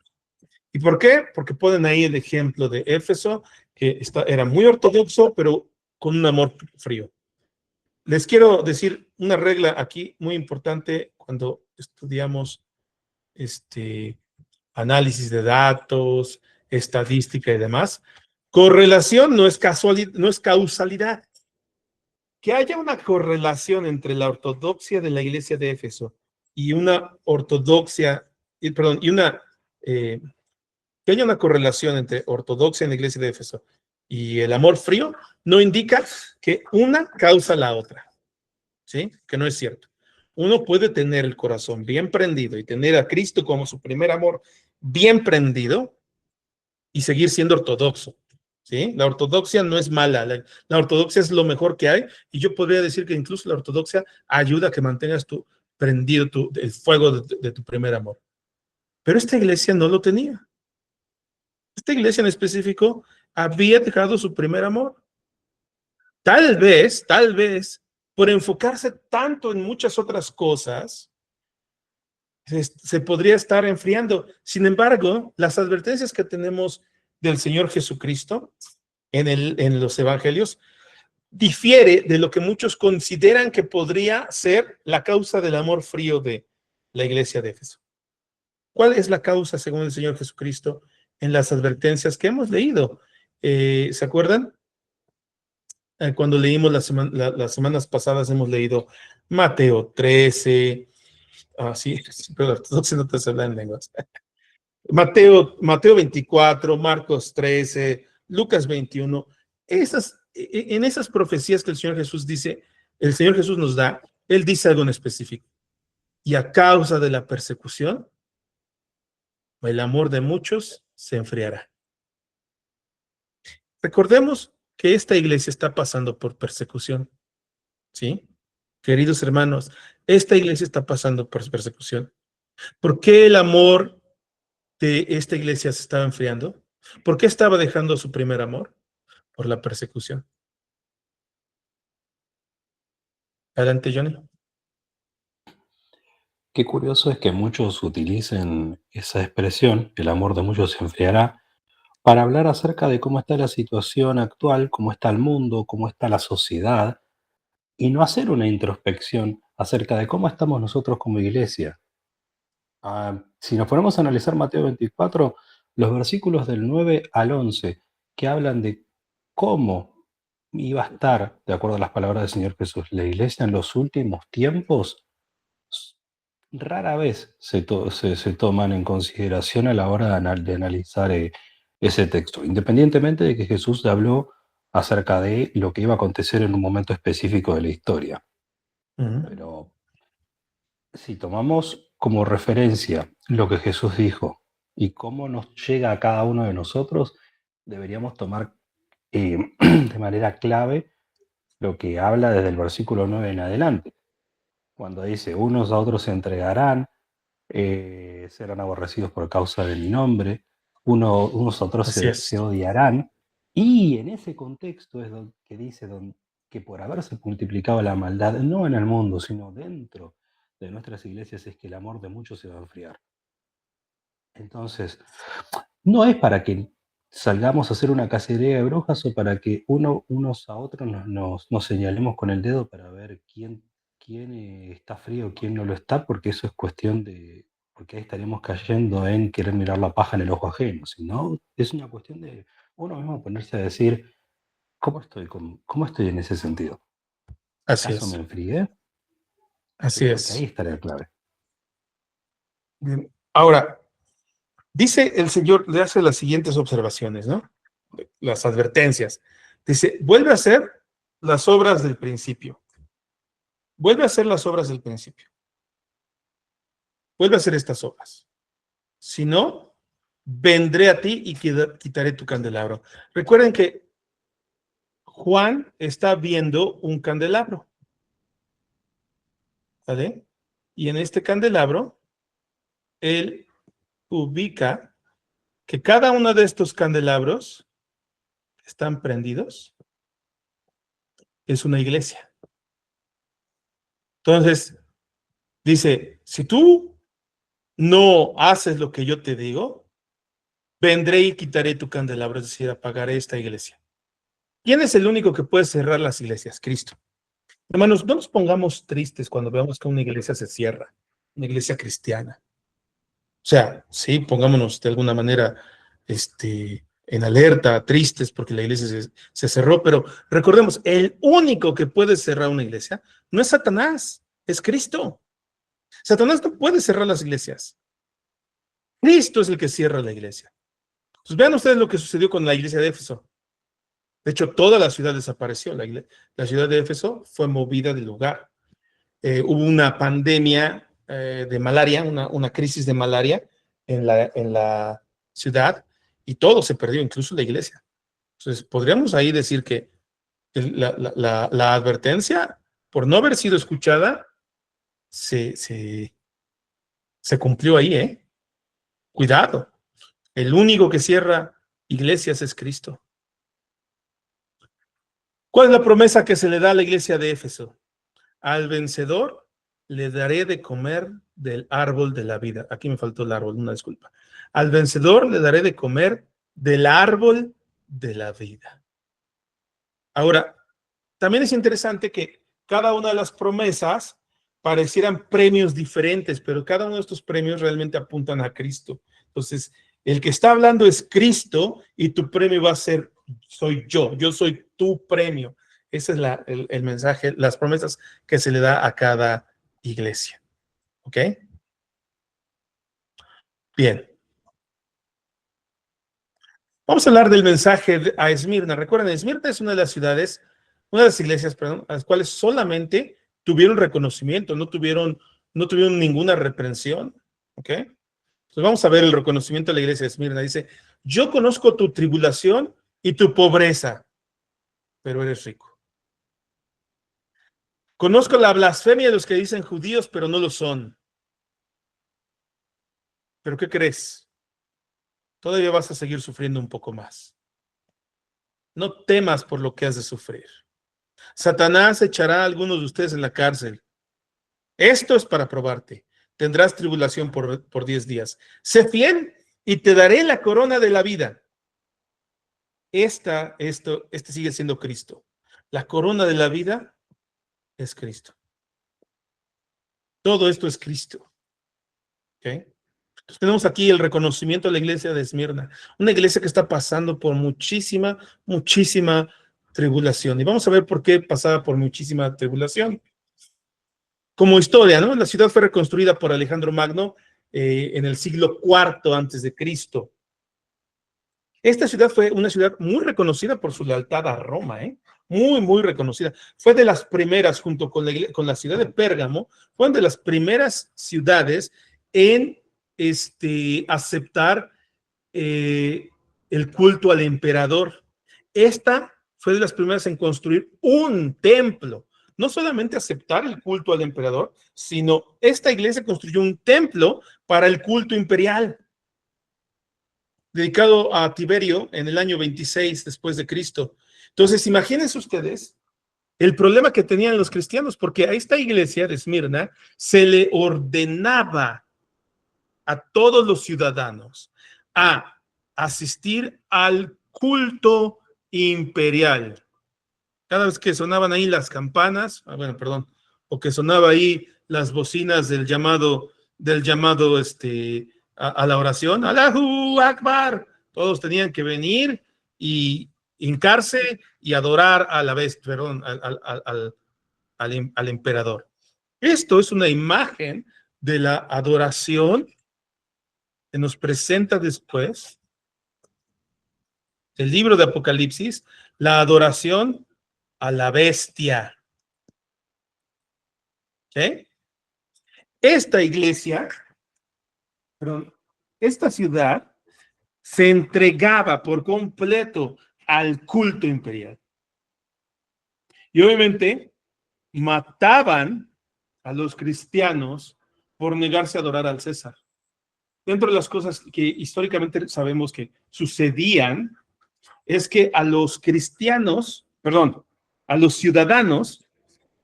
¿Y por qué? Porque ponen ahí el ejemplo de Éfeso, que era muy ortodoxo, pero con un amor frío. Les quiero decir una regla aquí muy importante cuando estudiamos análisis de datos, estadística y demás. Correlación no es causalidad. Que haya una correlación entre la ortodoxia de la iglesia de Éfeso y una ortodoxia, perdón, que haya una correlación entre ortodoxia en la iglesia de Éfeso y el amor frío, no indica que una causa la otra, ¿sí? Que no es cierto. Uno puede tener el corazón bien prendido y tener a Cristo como su primer amor bien prendido y seguir siendo ortodoxo, ¿sí? La ortodoxia no es mala, la ortodoxia es lo mejor que hay y yo podría decir que incluso la ortodoxia ayuda a que mantengas prendido el fuego de tu primer amor. Pero esta iglesia no lo tenía. Esta iglesia en específico había dejado su primer amor. Tal vez, por enfocarse tanto en muchas otras cosas, se podría estar enfriando. Sin embargo, las advertencias que tenemos del Señor Jesucristo en los evangelios difiere de lo que muchos consideran que podría ser la causa del amor frío de la iglesia de Éfeso. ¿Cuál es la causa, según el Señor Jesucristo, en las advertencias que hemos leído? ¿Se acuerdan? Cuando leímos las semanas pasadas, hemos leído Mateo 13, sí, pero ortodoxia no te se habla en lenguas. Mateo 24, Marcos 13, Lucas 21. En esas profecías que el Señor Jesús dice, el Señor Jesús nos da, Él dice algo en específico. Y a causa de la persecución, el amor de muchos se enfriará. Recordemos que esta iglesia está pasando por persecución, ¿sí? Queridos hermanos, esta iglesia está pasando por persecución. ¿Por qué el amor de esta iglesia se estaba enfriando? ¿Por qué estaba dejando su primer amor? Por la persecución. Adelante, Johnny. Qué curioso es que muchos utilicen esa expresión, el amor de muchos se enfriará, para hablar acerca de cómo está la situación actual, cómo está el mundo, cómo está la sociedad, y no hacer una introspección acerca de cómo estamos nosotros como iglesia. Si nos ponemos a analizar Mateo 24, los versículos del 9 al 11, que hablan de cómo iba a estar, de acuerdo a las palabras del Señor Jesús, la iglesia en los últimos tiempos, s- rara vez se toman en consideración a la hora de analizar ese texto, independientemente de que Jesús habló acerca de lo que iba a acontecer en un momento específico de la historia. Ujú. Pero si tomamos como referencia lo que Jesús dijo y cómo nos llega a cada uno de nosotros, deberíamos tomar de manera clave lo que habla desde el versículo 9 en adelante, cuando dice, unos a otros se entregarán, serán aborrecidos por causa de mi nombre, unos a otros Así se es. odiarán, y en ese contexto es que dice que por haberse multiplicado la maldad, no en el mundo, sino dentro de nuestras iglesias, es que el amor de muchos se va a enfriar. Entonces, no es para que salgamos a hacer una cacería de brujas o para que unos a otros nos señalemos con el dedo para ver quién está frío, quién no lo está, porque eso es cuestión de, porque ahí estaríamos cayendo en querer mirar la paja en el ojo ajeno, sino es una cuestión de uno mismo ponerse a decir, cómo estoy en ese sentido? Así ¿Acaso me es. enfrié? Yo Así creo que ahí es. estaría la clave. Bien. Ahora, dice el Señor, le hace las siguientes observaciones, ¿no? Las advertencias. Dice, vuelve a hacer las obras del principio. Vuelve a hacer las obras del principio. Vuelve a hacer estas obras. Si no, vendré a ti y quitaré tu candelabro. Recuerden que Juan está viendo un candelabro, ¿vale? Y en este candelabro, él ubica que cada uno de estos candelabros que están prendidos es una iglesia. Entonces, dice, si tú no haces lo que yo te digo, vendré y quitaré tu candelabro, es decir, apagaré esta iglesia. ¿Quién es el único que puede cerrar las iglesias? Cristo. Hermanos, no nos pongamos tristes cuando veamos que una iglesia se cierra, una iglesia cristiana. O sea, sí, pongámonos de alguna manera en alerta, tristes porque la iglesia se cerró, pero recordemos, el único que puede cerrar una iglesia no es Satanás, es Cristo. Satanás no puede cerrar las iglesias. Cristo es el que cierra la iglesia. Pues vean ustedes lo que sucedió con la iglesia de Éfeso. De hecho, toda la ciudad desapareció. La ciudad de Éfeso fue movida del lugar. Hubo una pandemia de malaria, una crisis de malaria en la ciudad y todo se perdió, incluso la iglesia. Entonces, podríamos ahí decir que la advertencia, por no haber sido escuchada, se cumplió ahí, ¿eh? Cuidado. El único que cierra iglesias es Cristo. ¿Cuál es la promesa que se le da a la iglesia de Éfeso? Al vencedor le daré de comer del árbol de la vida. Aquí me faltó el árbol, una disculpa. Al vencedor le daré de comer del árbol de la vida. Ahora, también es interesante que cada una de las promesas parecieran premios diferentes, pero cada uno de estos premios realmente apuntan a Cristo. Entonces, el que está hablando es Cristo y tu premio va a ser, soy yo soy tu premio. Ese es el mensaje, las promesas que se le da a cada iglesia. ¿Ok? Bien. Vamos a hablar del mensaje a Esmirna. Recuerden, Esmirna es una de las ciudades, una de las iglesias, perdón, a las cuales solamente tuvieron reconocimiento, no tuvieron ninguna reprensión. ¿Ok? Entonces vamos a ver el reconocimiento de la iglesia de Esmirna. Dice, yo conozco tu tribulación y tu pobreza, pero eres rico. Conozco la blasfemia de los que dicen judíos, pero no lo son. ¿Pero qué crees? Todavía vas a seguir sufriendo un poco más. No temas por lo que has de sufrir. Satanás echará a algunos de ustedes en la cárcel. Esto es para probarte. tendrás tribulación por 10 días. Sé fiel y te daré la corona de la vida. Este sigue siendo Cristo. La corona de la vida es Cristo. Todo esto es Cristo. ¿Okay? Entonces tenemos aquí el reconocimiento de la iglesia de Esmirna, una iglesia que está pasando por muchísima tribulación. Y vamos a ver por qué pasaba por muchísima tribulación. Como historia, ¿no? La ciudad fue reconstruida por Alejandro Magno en el siglo IV antes de Cristo. Esta ciudad fue una ciudad muy reconocida por su lealtad a Roma, muy reconocida. Fue de las primeras, junto con la ciudad de Pérgamo, fueron de las primeras ciudades en aceptar el culto al emperador. Esta fue de las primeras en construir un templo. No solamente aceptar el culto al emperador, sino esta iglesia construyó un templo para el culto imperial, dedicado a Tiberio en el año 26 después de Cristo. Entonces, imagínense ustedes el problema que tenían los cristianos, porque a esta iglesia de Esmirna se le ordenaba a todos los ciudadanos a asistir al culto imperial. Cada vez que sonaban ahí las campanas, o que sonaba ahí las bocinas del llamado a la oración, Allahu Akbar, todos tenían que venir y hincarse y adorar a la vez, al emperador. Esto es una imagen de la adoración que nos presenta después el libro de Apocalipsis, la adoración a la bestia. ¿Sí? Esta iglesia, esta ciudad se entregaba por completo al culto imperial. Y obviamente mataban a los cristianos por negarse a adorar al César. Dentro de las cosas que históricamente sabemos que sucedían es que a los ciudadanos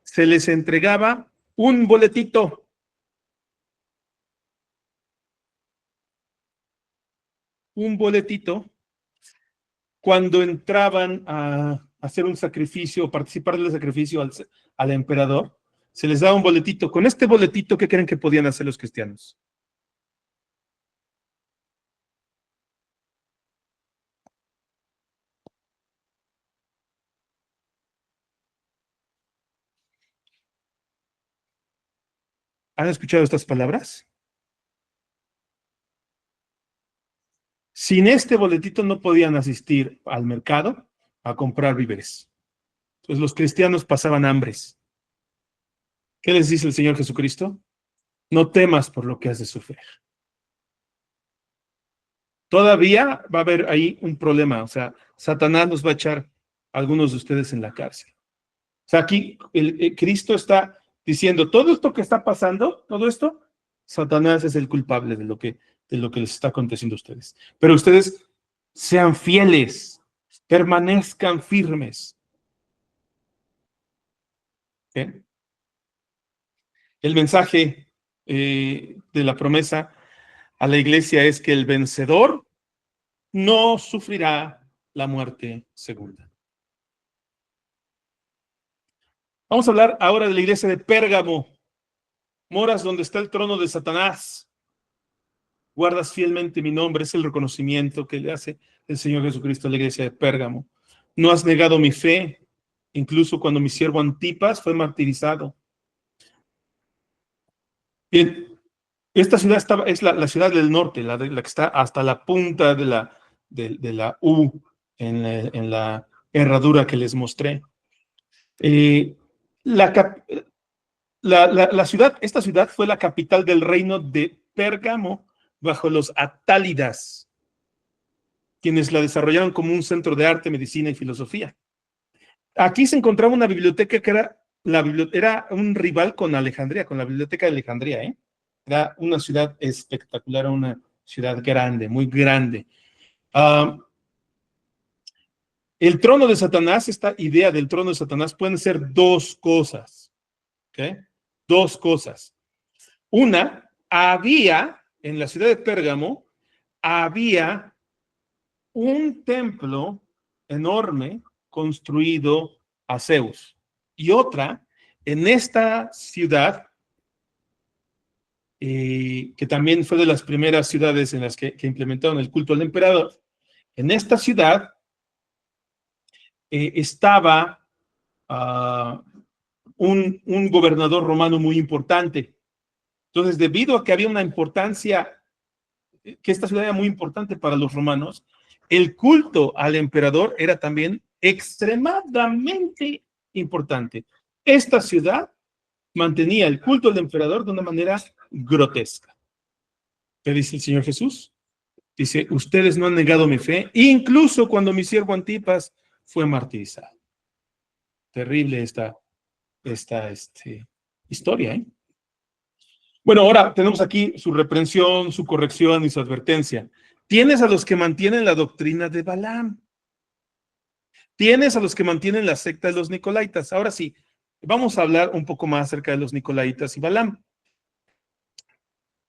se les entregaba un boletito. Un boletito cuando entraban a hacer un sacrificio, participar del sacrificio al emperador, se les daba un boletito. Con este boletito, ¿qué creen que podían hacer los cristianos? ¿Han escuchado estas palabras? Sin este boletito no podían asistir al mercado a comprar víveres. Entonces los cristianos pasaban hambres. ¿Qué les dice el Señor Jesucristo? No temas por lo que has de sufrir. Todavía va a haber ahí un problema, o sea, Satanás nos va a echar a algunos de ustedes en la cárcel. O sea, aquí Cristo está diciendo, todo esto que está pasando, todo esto, Satanás es el culpable de lo que les está aconteciendo a ustedes. Pero ustedes sean fieles, permanezcan firmes. ¿Okay? El mensaje de la promesa a la iglesia es que el vencedor no sufrirá la muerte segunda. Vamos a hablar ahora de la iglesia de Pérgamo. Moras donde está el trono de Satanás. Guardas fielmente mi nombre, es el reconocimiento que le hace el Señor Jesucristo a la iglesia de Pérgamo. No has negado mi fe, incluso cuando mi siervo Antipas fue martirizado. Bien, esta ciudad es la ciudad del norte, la que está hasta la punta de la U en la herradura que les mostré. Esta ciudad fue la capital del reino de Pérgamo bajo los atálidas, quienes la desarrollaron como un centro de arte, medicina y filosofía. Aquí se encontraba una biblioteca que era un rival con Alejandría, con la biblioteca de Alejandría, Era una ciudad espectacular, una ciudad grande, muy grande. El trono de Satanás, esta idea del trono de Satanás pueden ser dos cosas. ¿Okay? Dos cosas. Una, en la ciudad de Pérgamo, había un templo enorme construido a Zeus. Y otra, en esta ciudad, que también fue de las primeras ciudades en las que implementaron el culto al emperador, en esta ciudad estaba un gobernador romano muy importante. Entonces, debido a que había una importancia, que esta ciudad era muy importante para los romanos, el culto al emperador era también extremadamente importante. Esta ciudad mantenía el culto al emperador de una manera grotesca. ¿Qué dice el Señor Jesús? Dice, ustedes no han negado mi fe, incluso cuando mi siervo Antipas fue martirizado. Terrible esta historia, ¿eh? Bueno, ahora tenemos aquí su reprensión, su corrección y su advertencia. Tienes a los que mantienen la doctrina de Balaam. Tienes a los que mantienen la secta de los Nicolaitas. Ahora sí, vamos a hablar un poco más acerca de los Nicolaitas y Balaam.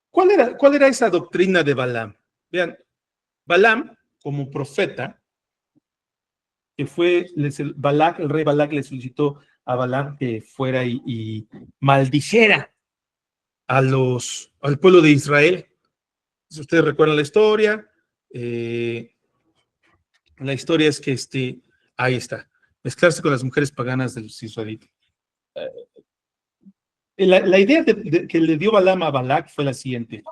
¿Cuál era esa doctrina de Balaam? Vean, Balaam, como profeta, que fue, Balac, el rey Balac le solicitó a Balaam que fuera y maldijera al pueblo de Israel. Si ustedes recuerdan la historia es que ahí está, mezclarse con las mujeres paganas de los israelitas. La idea que le dio Balaam a Balac fue la siguiente: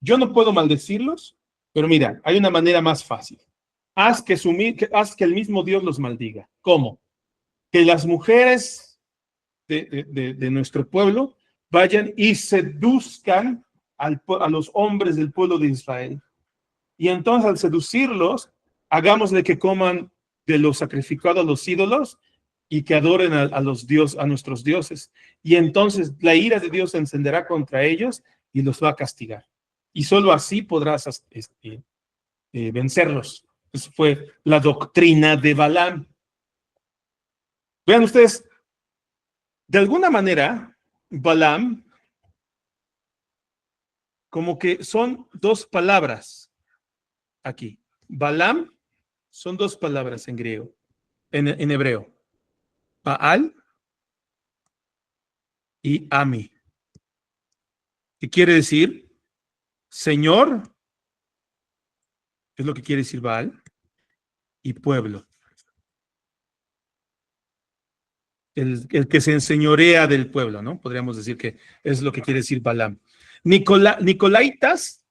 yo no puedo maldecirlos, pero mira, hay una manera más fácil. Haz que el mismo Dios los maldiga. ¿Cómo? Que las mujeres de nuestro pueblo vayan y seduzcan a los hombres del pueblo de Israel. Y entonces, al seducirlos, hagámosle que coman de lo sacrificado a los ídolos y que adoren a nuestros dioses. Y entonces la ira de Dios se encenderá contra ellos y los va a castigar. Y solo así podrás vencerlos. Esa fue la doctrina de Balaam. Vean ustedes, de alguna manera, Balaam, como que son dos palabras aquí. Balaam son dos palabras en griego, en hebreo. Baal y Ami. ¿Qué quiere decir? Señor, es lo que quiere decir Baal, y pueblo. El que se enseñorea del pueblo, ¿no? Podríamos decir que es lo que quiere decir Balaam. Nicolaitas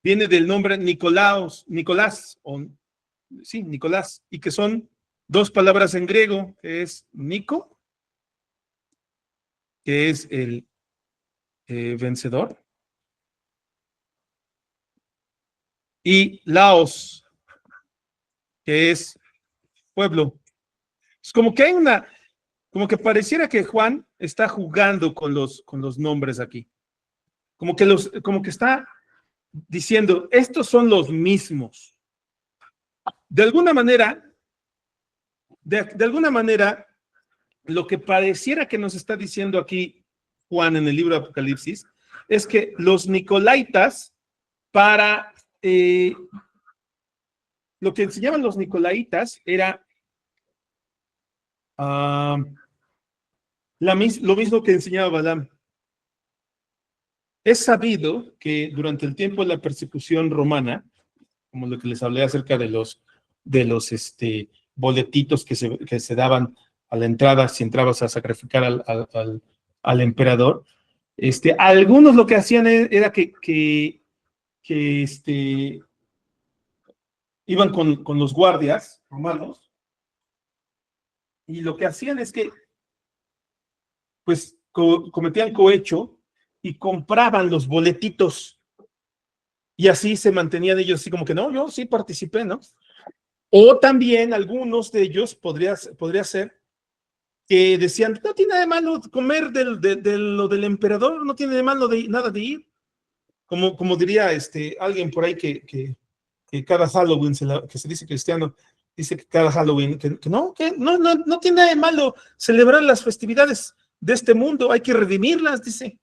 viene del nombre Nicolás, Nicolás, y que son dos palabras en griego, que es Nico, que es el vencedor, y Laos, que es pueblo. Es como que como que pareciera que Juan está jugando con los nombres aquí. Como que está diciendo, estos son los mismos. De alguna manera, lo que pareciera que nos está diciendo aquí Juan en el libro de Apocalipsis es que los Nicolaitas, lo que enseñaban los Nicolaitas era lo mismo que enseñaba Balaam. Es sabido que durante el tiempo de la persecución romana, como lo que les hablé acerca de los boletitos que se daban a la entrada si entrabas a sacrificar al emperador, algunos lo que hacían era que iban con los guardias romanos, y lo que hacían es que pues cometían cohecho y compraban los boletitos, y así se mantenían ellos así como que no, yo sí participé, ¿no? O también algunos de ellos podría ser que decían, no tiene de malo comer de lo del emperador, no tiene de malo nada de ir. Como diría alguien por ahí que cada Halloween, que se dice cristiano, dice que cada Halloween, que no tiene nada de malo celebrar las festividades de este mundo, hay que redimirlas, dice.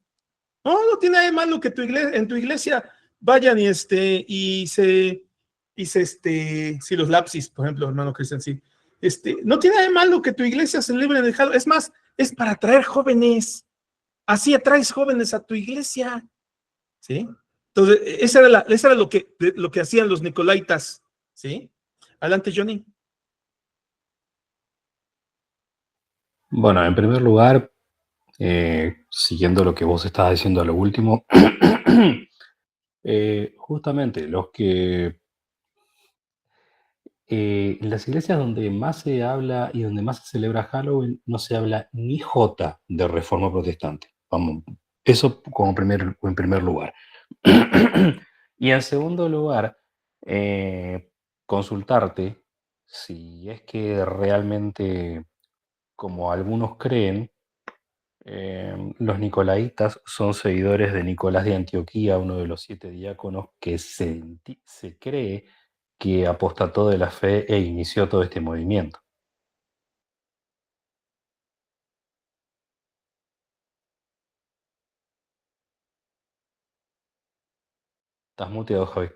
No tiene nada de malo que en tu iglesia vayan si los lapsis, por ejemplo, hermano Cristian, sí. No tiene nada de malo que tu iglesia celebre en el Halloween. Es más, es para atraer jóvenes. Así atraes jóvenes a tu iglesia. ¿Sí? Entonces, esa era lo que hacían los nicolaitas. ¿Sí? Adelante, Johnny. Bueno, en primer lugar, siguiendo lo que vos estabas diciendo a lo último, justamente en las iglesias donde más se habla y donde más se celebra Halloween, no se habla ni jota de reforma protestante. Vamos, eso en primer lugar. Y en segundo lugar, consultarte si es que realmente, como algunos creen, los nicolaitas son seguidores de Nicolás de Antioquía, uno de los 7 diáconos que se cree que apostató de la fe e inició todo este movimiento. Estás muteado, Javi.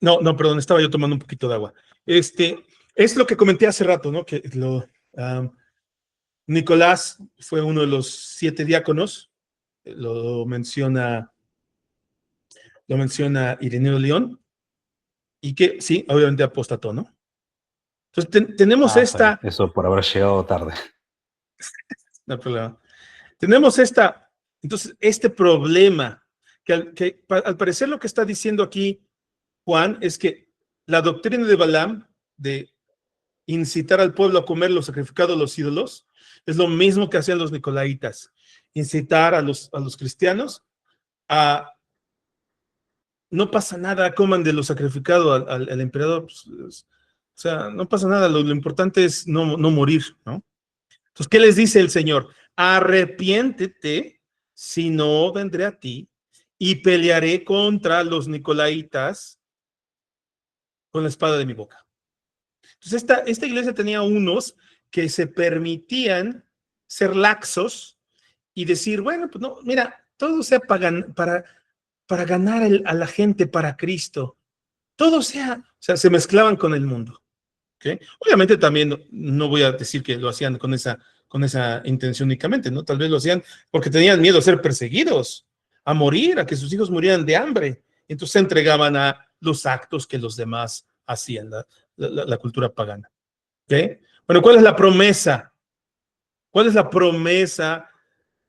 No, perdón, estaba yo tomando un poquito de agua. Es lo que comenté hace rato, ¿no? Que Nicolás fue uno de los 7 diáconos, lo menciona Ireneo León, y que sí, obviamente apostató, ¿no? Entonces tenemos Está bien. esta, Eso por haber llegado tarde. no hay problema, tenemos entonces este problema, que al parecer lo que está diciendo aquí Juan es que la doctrina de Balaam de incitar al pueblo a comer los sacrificados a los ídolos es lo mismo que hacían los nicolaitas, incitar a los cristianos a no pasa nada, coman de lo sacrificado al emperador. Pues, o sea, no pasa nada, lo importante es no morir, ¿no? Entonces, ¿qué les dice el Señor? Arrepiéntete, si no vendré a ti y pelearé contra los nicolaitas con la espada de mi boca. Entonces, esta iglesia tenía unos que se permitían ser laxos y decir, bueno, pues no, mira, todo sea para ganar a la gente para Cristo. Todo sea, o sea, se mezclaban con el mundo. ¿Okay? Obviamente también no voy a decir que lo hacían con esa intención únicamente, ¿no? Tal vez lo hacían porque tenían miedo a ser perseguidos, a morir, a que sus hijos murieran de hambre. Entonces se entregaban a los actos que los demás hacían, la cultura pagana. ¿Okay? Bueno, ¿cuál es la promesa? ¿Cuál es la promesa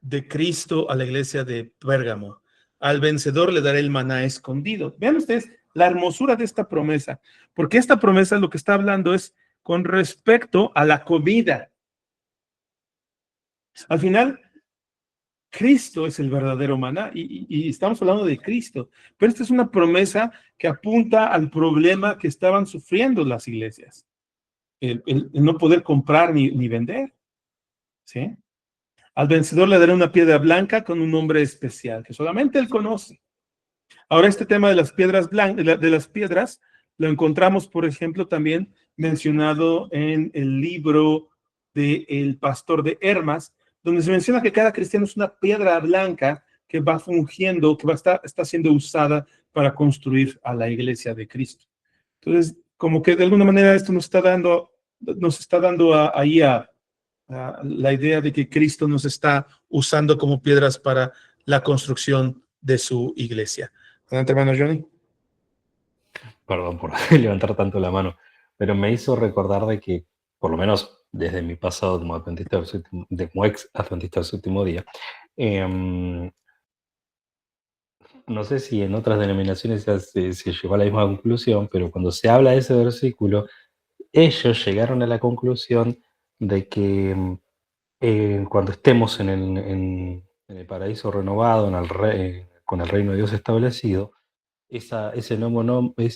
de Cristo a la iglesia de Pérgamo? Al vencedor le daré el maná escondido. Vean ustedes la hermosura de esta promesa, porque esta promesa lo que está hablando es con respecto a la comida. Al final, Cristo es el verdadero maná y estamos hablando de Cristo, pero esta es una promesa que apunta al problema que estaban sufriendo las iglesias, el no poder comprar ni vender, ¿sí? Al vencedor le daré una piedra blanca con un nombre especial que solamente él conoce. Ahora, este tema de las piedras blancas, de las piedras, lo encontramos, por ejemplo, también mencionado en el libro de El Pastor de Hermas, donde se menciona que cada cristiano es una piedra blanca que va fungiendo, que está siendo usada para construir a la iglesia de Cristo. Entonces, como que de alguna manera esto nos está dando ahí a la idea de que Cristo nos está usando como piedras para la construcción de su iglesia. Adelante, hermano Johnny. Perdón por levantar tanto la mano, pero me hizo recordar de que, por lo menos desde mi pasado como como ex adventista del séptimo día, no sé si en otras denominaciones se llegó a la misma conclusión, pero cuando se habla de ese versículo, ellos llegaron a la conclusión de que cuando estemos en el paraíso renovado, con el reino de Dios establecido, ese nuevo nombre,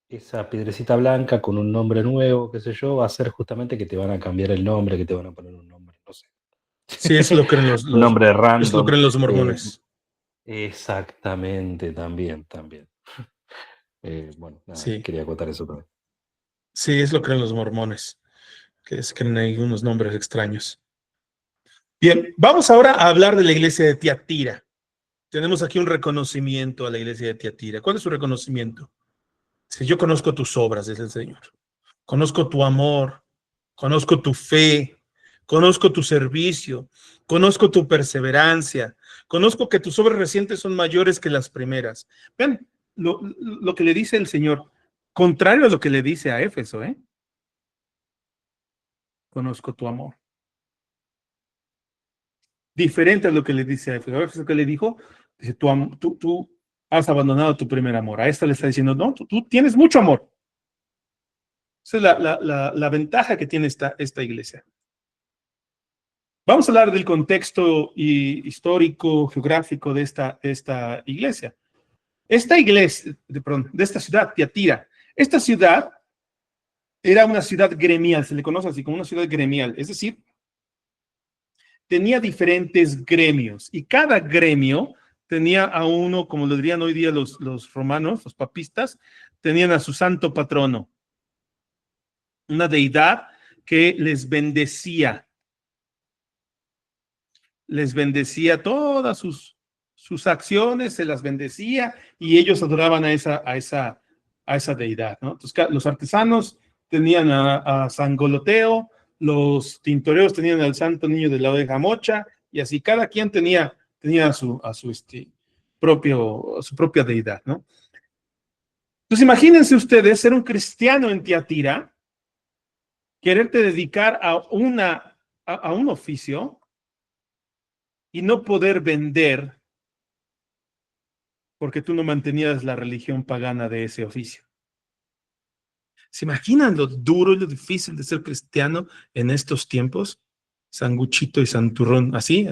esa piedrecita blanca con un nombre nuevo, qué sé yo, va a ser justamente que te van a cambiar el nombre, que te van a poner un nombre, no sé. Sí, eso lo creen Un nombre eso lo random. creen los mormones. Exactamente, también. Bueno, nada, Sí, quería acotar eso también. sí, es lo creen los mormones, que creen ahí unos nombres extraños. Bien, vamos ahora a hablar de la iglesia de Tiatira. Tenemos aquí un reconocimiento a la iglesia de Tiatira. ¿Cuál es su reconocimiento? Si yo conozco tus obras, dice el Señor. Conozco tu amor, conozco tu fe, conozco tu servicio, conozco tu perseverancia, conozco que tus obras recientes son mayores que las primeras. Vean lo que le dice el Señor, contrario a lo que le dice a Éfeso, ¿eh? Conozco tu amor. Diferente a lo que le dice a Éfeso. A Éfeso, ¿qué le dijo? Dice, tú has abandonado tu primer amor. A esta le está diciendo, no, tú tienes mucho amor. Esa es la ventaja que tiene esta iglesia. Vamos a hablar del contexto histórico, geográfico de esta iglesia. Esta iglesia, de esta ciudad, Tiatira, esta ciudad era una ciudad gremial, se le conoce así como una ciudad gremial, es decir, tenía diferentes gremios y cada gremio tenía a uno, como lo dirían hoy día los romanos, los papistas, tenían a su santo patrono, una deidad que les bendecía todas sus acciones, se las bendecía y ellos adoraban a esa deidad, ¿no? Entonces, los artesanos tenían a San Goloteo, los tintoreros tenían al Santo Niño de la Oveja Mocha y así cada quien tenía a su propia deidad, ¿no? Entonces, imagínense ustedes ser un cristiano en Tiatira, quererte dedicar a un oficio y no poder vender porque tú no mantenías la religión pagana de ese oficio. ¿Se imaginan lo duro y lo difícil de ser cristiano en estos tiempos? Sanguchito y santurrón, así.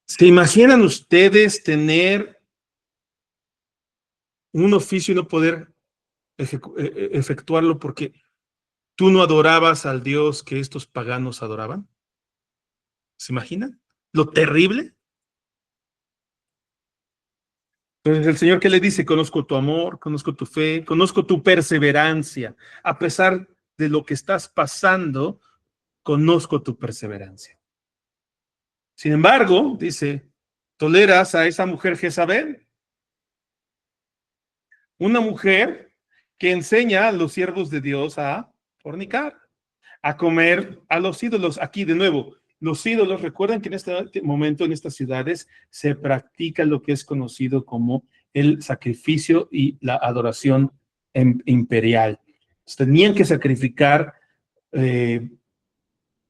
¿Se imaginan ustedes tener un oficio y no poder efectuarlo porque tú no adorabas al Dios que estos paganos adoraban? ¿Se imaginan lo terrible? Entonces el Señor, ¿qué le dice? Conozco tu amor, conozco tu fe, conozco tu perseverancia. A pesar de lo que estás pasando, conozco tu perseverancia. Sin embargo, dice, toleras a esa mujer Jezabel, una mujer que enseña a los siervos de Dios a fornicar, a comer a los ídolos. Aquí de nuevo, los ídolos, recuerden que en este momento en estas ciudades se practica lo que es conocido como el sacrificio y la adoración imperial. Tenían que sacrificar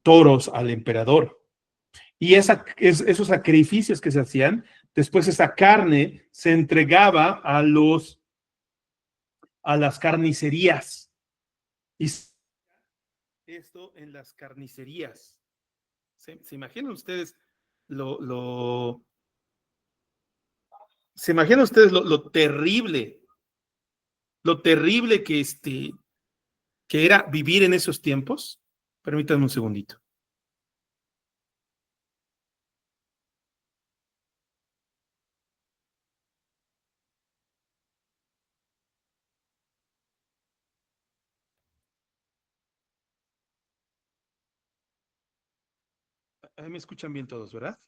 toros al emperador. Y esos sacrificios que se hacían, después esa carne se entregaba a las carnicerías. Y esto en las carnicerías. ¿Se imaginan ustedes se imaginan ustedes lo terrible que era vivir en esos tiempos? Permítanme un segundito. Me escuchan bien todos, ¿verdad?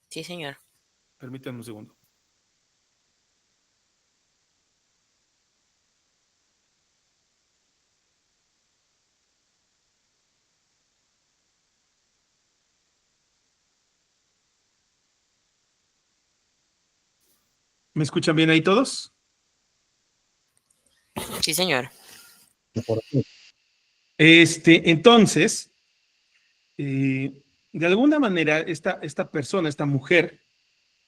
Sí, señor. Permítanme un segundo. ¿Me escuchan bien ahí todos? Sí, señor. Entonces, de alguna manera, esta persona, esta mujer,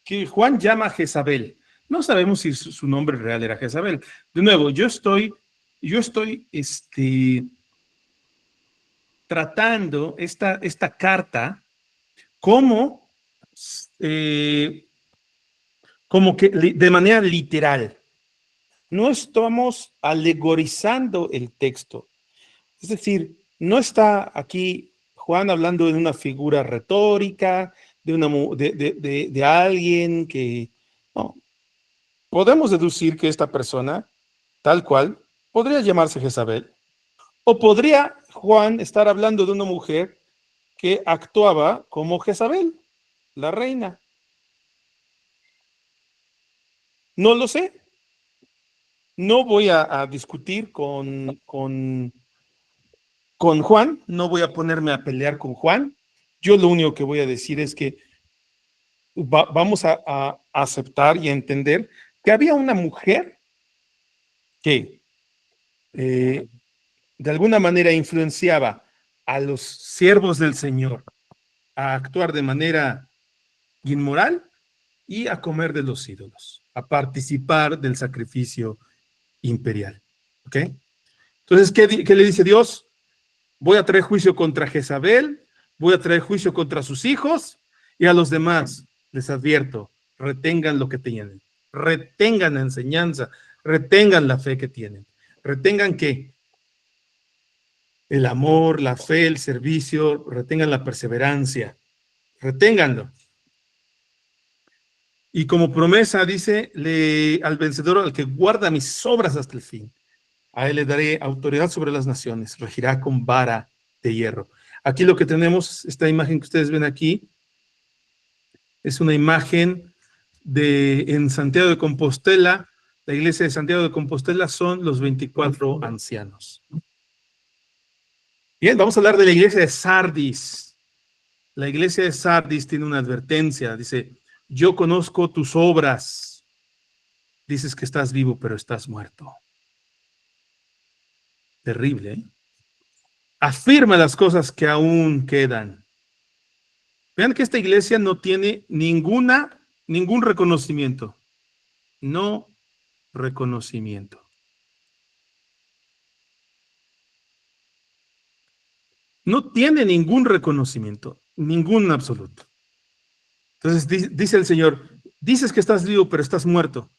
que Juan llama Jezabel, no sabemos si su nombre real era Jezabel. De nuevo, yo estoy tratando esta carta como que de manera literal. No estamos alegorizando el texto. Es decir, no está aquí Juan hablando de una figura retórica, de alguien que... No. Podemos deducir que esta persona, tal cual, podría llamarse Jezabel, o podría Juan estar hablando de una mujer que actuaba como Jezabel, la reina? No lo sé. No voy a discutir con Juan, no voy a ponerme a pelear con Juan. Yo lo único que voy a decir es que vamos a aceptar y a entender que había una mujer que de alguna manera influenciaba a los siervos del Señor a actuar de manera inmoral y a comer de los ídolos, a participar del sacrificio imperial. ¿Ok? Entonces, ¿qué le dice Dios? Voy a traer juicio contra Jezabel, voy a traer juicio contra sus hijos y a los demás les advierto, retengan lo que tienen, retengan la enseñanza, retengan la fe que tienen, retengan que el amor, la fe, el servicio, retengan la perseverancia, reténganlo. Y como promesa dice, al vencedor, al que guarda mis obras hasta el fin, a él le daré autoridad sobre las naciones, regirá con vara de hierro. Aquí lo que tenemos, esta imagen que ustedes ven aquí, es una imagen en Santiago de Compostela. La iglesia de Santiago de Compostela son los 24 ancianos. Bien, vamos a hablar de la iglesia de Sardis. La iglesia de Sardis tiene una advertencia, dice, yo conozco tus obras. Dices que estás vivo, pero estás muerto. Terrible, ¿eh? Afirma las cosas que aún quedan. Vean que esta iglesia no tiene ningún reconocimiento. No reconocimiento. No tiene ningún reconocimiento, ningún absoluto. Entonces dice el Señor, dices que estás vivo, pero estás muerto.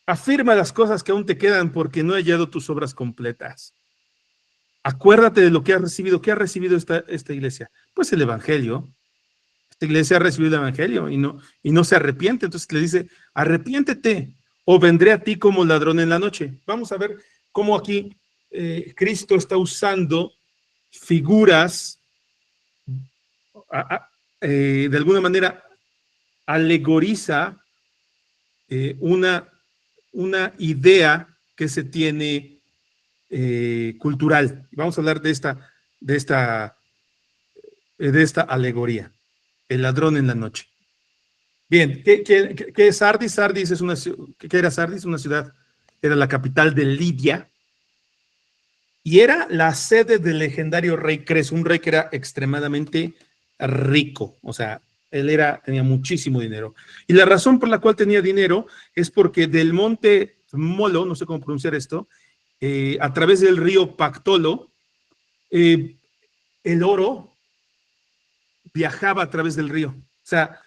Afirma las cosas que aún te quedan porque no he hallado tus obras completas. Acuérdate de lo que has recibido. ¿Qué ha recibido esta iglesia? Pues el Evangelio. Esta iglesia ha recibido el Evangelio y no se arrepiente. Entonces le dice, arrepiéntete o vendré a ti como ladrón en la noche. Vamos a ver cómo aquí Cristo está usando figuras, de alguna manera alegoriza una idea que se tiene cultural. Vamos a hablar de esta alegoría, el ladrón en la noche. Bien, ¿qué es Sardis? Sardis es ¿qué era Sardis? Una ciudad, era la capital de Lidia, y era la sede del legendario rey Creso, un rey que era extremadamente rico, o sea, tenía muchísimo dinero. Y la razón por la cual tenía dinero es porque del monte Molo, no sé cómo pronunciar esto, a través del río Pactolo, el oro viajaba a través del río. O sea,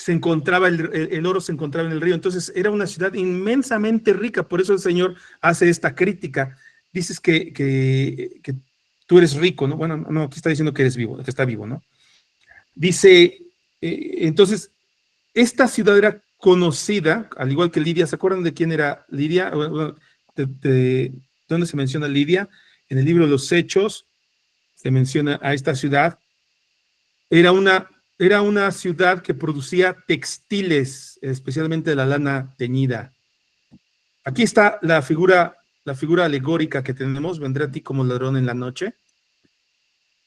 el oro se encontraba en el río. Entonces era una ciudad inmensamente rica. Por eso el Señor hace esta crítica. Dices que tú eres rico, ¿no? Bueno, no, aquí está diciendo que eres vivo, que está vivo, ¿no? Dice, entonces, esta ciudad era conocida, al igual que Lidia. ¿Se acuerdan de quién era Lidia? ¿Dónde se menciona Lidia? En el libro de los Hechos se menciona a esta ciudad. Era una ciudad que producía textiles, especialmente de la lana teñida. Aquí está la figura alegórica que tenemos, vendré a ti como ladrón en la noche.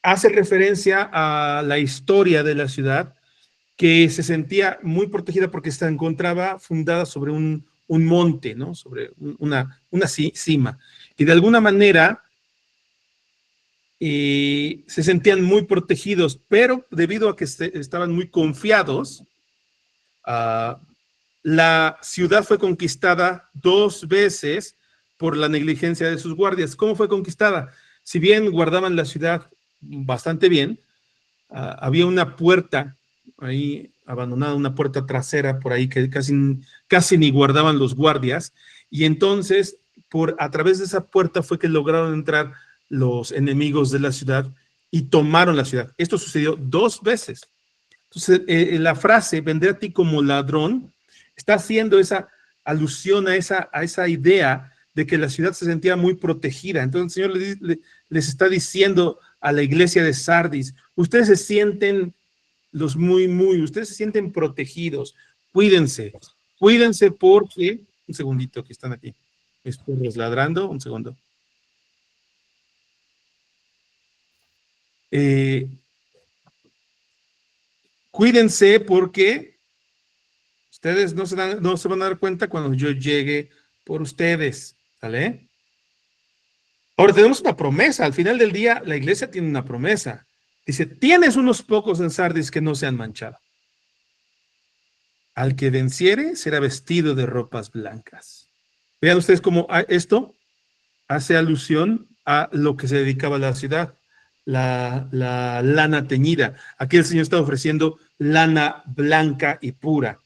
Hace referencia a la historia de la ciudad, que se sentía muy protegida porque se encontraba fundada sobre un monte, ¿no? Sobre una cima. Y de alguna manera se sentían muy protegidos, pero debido a que estaban muy confiados, la ciudad fue conquistada 2 veces por la negligencia de sus guardias. ¿Cómo fue conquistada? Si bien guardaban la ciudad bastante bien, había una puerta ahí abandonada, una puerta trasera por ahí que casi ni guardaban los guardias, y entonces a través de esa puerta fue que lograron entrar los enemigos de la ciudad y tomaron la ciudad. Esto sucedió 2 veces. Entonces, la frase, vendré a ti como ladrón, está haciendo esa alusión a esa idea de que la ciudad se sentía muy protegida. Entonces el Señor les está diciendo a la iglesia de Sardis, ustedes se sienten ustedes se sienten protegidos, cuídense porque, un segundito que están aquí, mis perros ladrando, un segundo. Cuídense porque ustedes no se van a dar cuenta cuando yo llegue por ustedes, ¿sale? Ahora tenemos una promesa, al final del día la iglesia tiene una promesa. Dice, tienes unos pocos en Sardis que no se han manchado. Al que venciere será vestido de ropas blancas. Vean ustedes cómo esto hace alusión a lo que se dedicaba a la ciudad, la lana teñida. Aquí el Señor está ofreciendo lana blanca y pura.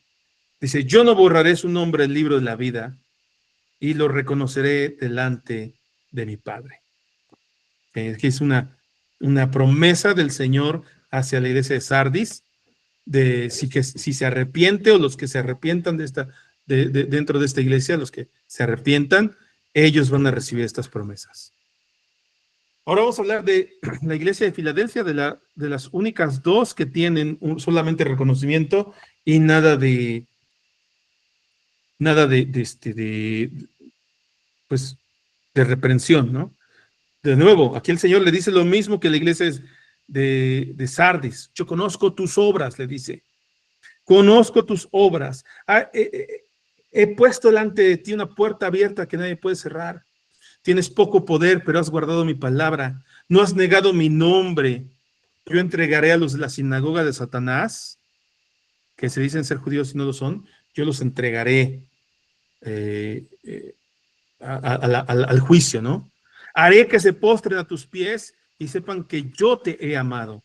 Dice, yo no borraré su nombre del libro de la vida y lo reconoceré delante de mi Padre. Que es una promesa del Señor hacia la iglesia de Sardis, de si se arrepiente o los que se arrepientan dentro de esta iglesia, los que se arrepientan, ellos van a recibir estas promesas. Ahora vamos a hablar de la iglesia de Filadelfia, de las únicas dos que tienen solamente reconocimiento y nada de reprensión, ¿no? De nuevo, aquí el Señor le dice lo mismo que la iglesia de Sardis. Yo conozco tus obras, le dice. Conozco tus obras. He puesto delante de ti una puerta abierta que nadie puede cerrar. Tienes poco poder, pero has guardado mi palabra. No has negado mi nombre. Yo entregaré a los de la sinagoga de Satanás, que se dicen ser judíos y no lo son. Yo los entregaré al juicio, ¿no? Haré que se postren a tus pies y sepan que yo te he amado.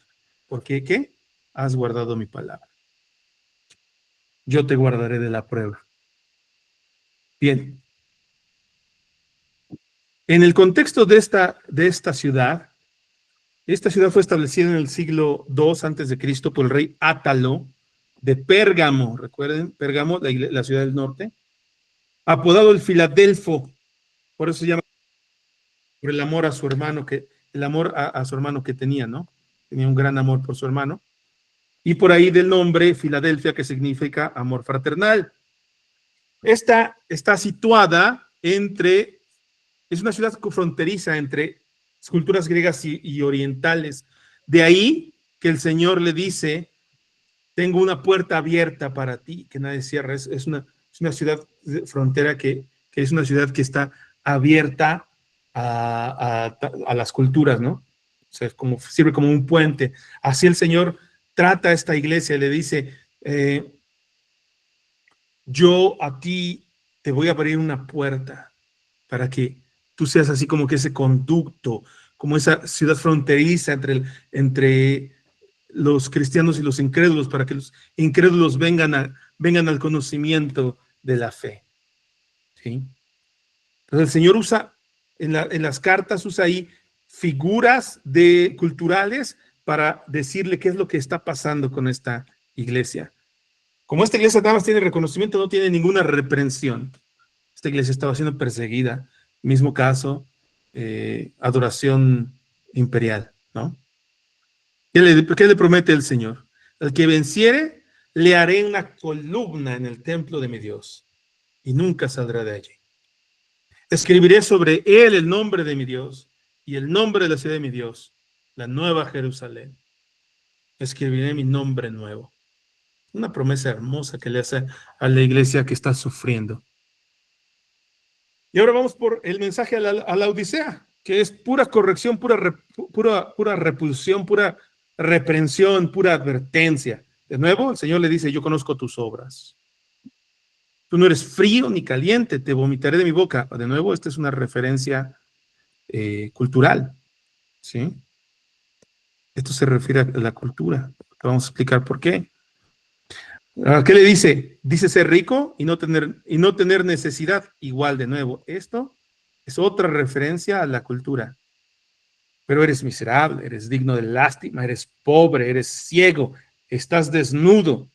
Porque, ¿qué? Has guardado mi palabra. Yo te guardaré de la prueba. Bien. En el contexto de esta ciudad fue establecida en el siglo II antes de Cristo por el rey Átalo de Pérgamo. Recuerden, Pérgamo, la ciudad del norte, apodado el Filadelfo. Por eso se llama por el amor a su hermano, a su hermano que tenía, ¿no? Tenía un gran amor por su hermano. Y por ahí del nombre Filadelfia, que significa amor fraternal. Esta está situada es una ciudad fronteriza entre culturas griegas y orientales. De ahí que el Señor le dice, tengo una puerta abierta para ti, que nadie cierra. Es una ciudad de frontera que es una ciudad que está abierta a las culturas, ¿no? O sea, sirve como un puente. Así el Señor trata a esta iglesia, le dice, yo a ti te voy a abrir una puerta para que tú seas así como que ese conducto, como esa ciudad fronteriza entre los cristianos y los incrédulos, para que los incrédulos vengan al conocimiento de la fe. ¿Sí? Entonces el Señor usa, en las cartas usa ahí figuras culturales para decirle qué es lo que está pasando con esta iglesia. Como esta iglesia nada más tiene reconocimiento, no tiene ninguna reprensión. Esta iglesia estaba siendo perseguida. Mismo caso, adoración imperial, ¿no? ¿Qué le promete el Señor? Al que venciere, le haré una columna en el templo de mi Dios y nunca saldrá de allí. Escribiré sobre él el nombre de mi Dios y el nombre de la ciudad de mi Dios, la nueva Jerusalén. Escribiré mi nombre nuevo. Una promesa hermosa que le hace a la iglesia que está sufriendo. Y ahora vamos por el mensaje a la Odisea, que es pura corrección, pura repulsión, pura reprensión, pura advertencia. De nuevo, el Señor le dice, yo conozco tus obras. Tú no eres frío ni caliente, te vomitaré de mi boca. De nuevo, esta es una referencia cultural, ¿sí? Esto se refiere a la cultura. Vamos a explicar por qué. ¿Qué le dice? Dice ser rico y no tener necesidad. Igual, de nuevo, esto es otra referencia a la cultura. Pero eres miserable, eres digno de lástima, eres pobre, eres ciego, estás desnudo.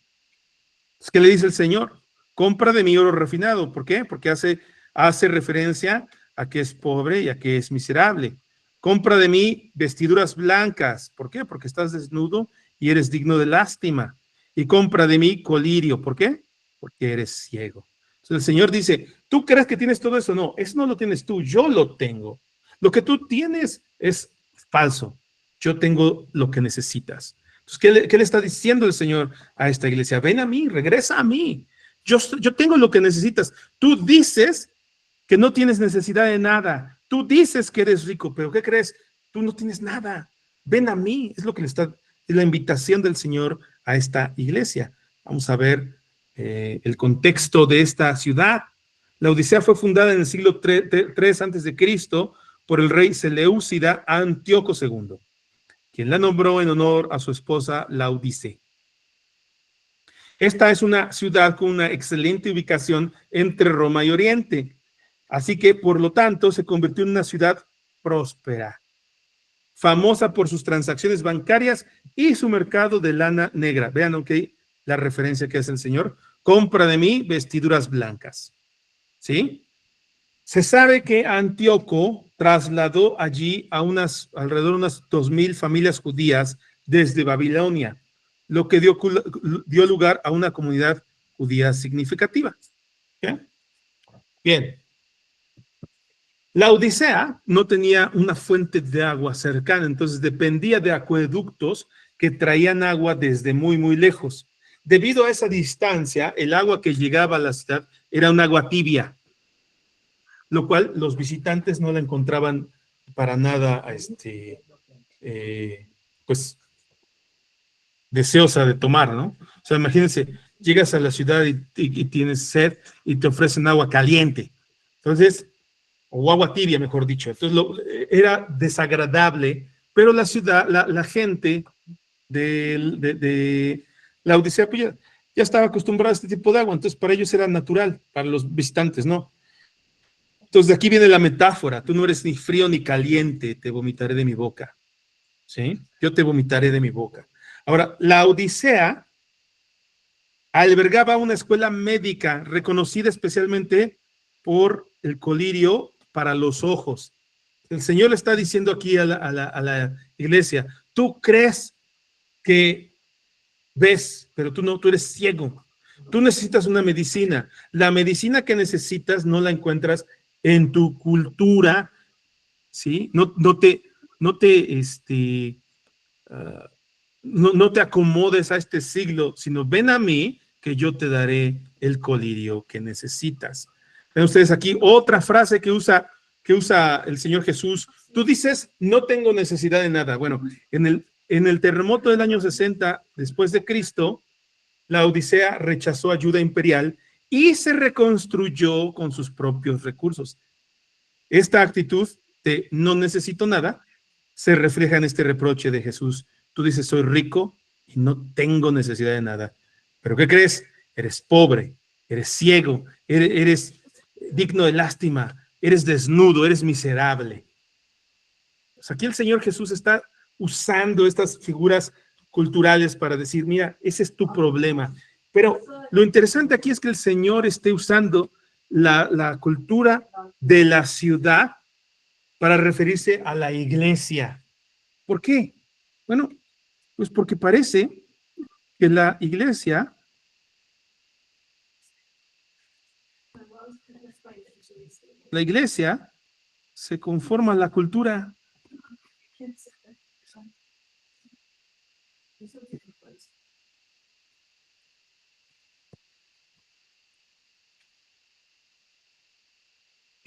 ¿Qué le dice el Señor? Compra de mi oro refinado. ¿Por qué? Porque hace hace referencia a que es pobre y a que es miserable. Compra de mí vestiduras blancas. ¿Por qué? Porque estás desnudo y eres digno de lástima. Y compra de mí colirio. ¿Por qué? Porque eres ciego. Entonces el Señor dice, ¿tú crees que tienes todo eso? No, eso no lo tienes tú, yo lo tengo. Lo que tú tienes es falso. Yo tengo lo que necesitas. Entonces, ¿qué le está diciendo el Señor a esta iglesia? Ven a mí, regresa a mí. Yo tengo lo que necesitas. Tú dices que no tienes necesidad de nada. Tú dices que eres rico, pero ¿qué crees? Tú no tienes nada. Ven a mí. Es lo que es la invitación del Señor a esta iglesia. Vamos a ver el contexto de esta ciudad. La Odisea fue fundada en el siglo 3 antes de Cristo por el rey Seleucida Antíoco II, quien la nombró en honor a su esposa Laodice. Esta es una ciudad con una excelente ubicación entre Roma y Oriente, así que por lo tanto se convirtió en una ciudad próspera, famosa por sus transacciones bancarias y su mercado de lana negra. Vean, ok, la referencia que hace el Señor. Compra de mí vestiduras blancas. ¿Sí? Se sabe que Antíoco trasladó allí a alrededor de unas 2,000 familias judías desde Babilonia, lo que dio lugar a una comunidad judía significativa. ¿Bien? Bien. La Odisea no tenía una fuente de agua cercana, entonces dependía de acueductos que traían agua desde muy, muy lejos. Debido a esa distancia, el agua que llegaba a la ciudad era un agua tibia, lo cual los visitantes no la encontraban para nada, pues, deseosa de tomar, ¿no? O sea, imagínense, llegas a la ciudad y tienes sed y te ofrecen agua caliente. Entonces, o agua tibia, mejor dicho. Entonces, era desagradable, pero la ciudad, la gente de la Odisea, pues ya estaba acostumbrada a este tipo de agua, entonces para ellos era natural, para los visitantes, ¿no? Entonces, de aquí viene la metáfora, tú no eres ni frío ni caliente, te vomitaré de mi boca, ¿sí? Yo te vomitaré de mi boca. Ahora, la Odisea albergaba una escuela médica reconocida especialmente por el colirio para los ojos. El Señor le está diciendo aquí a la iglesia, tú crees que ves, pero tú no, tú eres ciego. Tú necesitas una medicina. La medicina que necesitas no la encuentras en tu cultura, ¿sí? No te acomodes a este siglo, sino ven a mí que yo te daré el colirio que necesitas. Ven ustedes aquí otra frase que usa el Señor Jesús. Tú dices, no tengo necesidad de nada. Bueno, en el terremoto del año 60 después de Cristo, la Odisea rechazó ayuda imperial y se reconstruyó con sus propios recursos. Esta actitud de no necesito nada se refleja en este reproche de Jesús. Tú dices, soy rico y no tengo necesidad de nada. ¿Pero qué crees? Eres pobre, eres ciego, eres digno de lástima, eres desnudo, eres miserable. Pues aquí el Señor Jesús está usando estas figuras culturales para decir, mira, ese es tu problema. Pero lo interesante aquí es que el Señor esté usando la cultura de la ciudad para referirse a la iglesia. ¿Por qué? Bueno, pues porque parece que la iglesia se conforma a la cultura.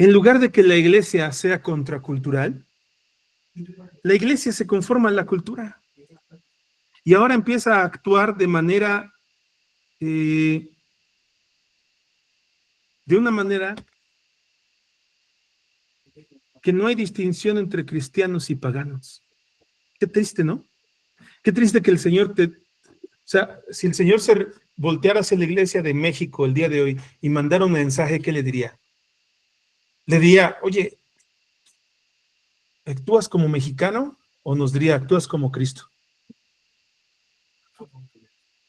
En lugar de que la iglesia sea contracultural, la iglesia se conforma a la cultura. Y ahora empieza a actuar de una manera que no hay distinción entre cristianos y paganos. Qué triste, ¿no? Qué triste que el Señor o sea, si el Señor se volteara hacia la iglesia de México el día de hoy y mandara un mensaje, ¿qué le diría? Le diría, oye, ¿actúas como mexicano? O nos diría, ¿actúas como Cristo?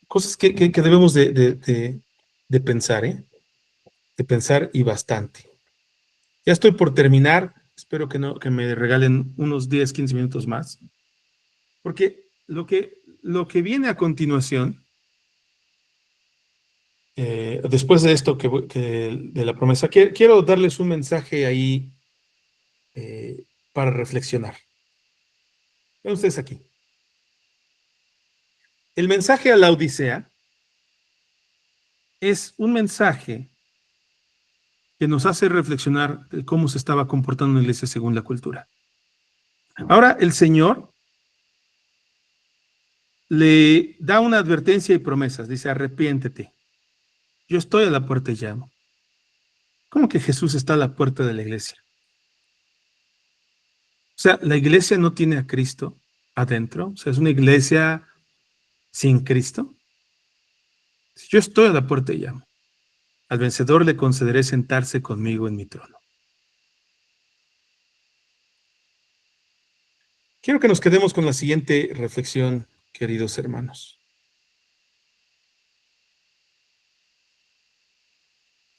Cosas que debemos de pensar, ¿eh? De pensar y bastante. Ya estoy por terminar. Espero que me regalen unos 10, 15 minutos más. Porque lo que viene a continuación, después de esto de la promesa, quiero darles un mensaje ahí para reflexionar. Vean ustedes aquí. El mensaje a la Odisea es un mensaje que nos hace reflexionar de cómo se estaba comportando la iglesia según la cultura. Ahora el Señor le da una advertencia y promesas. Dice, arrepiéntete. Yo estoy a la puerta y llamo. ¿Cómo que Jesús está a la puerta de la iglesia? O sea, la iglesia no tiene a Cristo adentro. O sea, es una iglesia sin Cristo. Yo estoy a la puerta y llamo. Al vencedor le concederé sentarse conmigo en mi trono. Quiero que nos quedemos con la siguiente reflexión, queridos hermanos.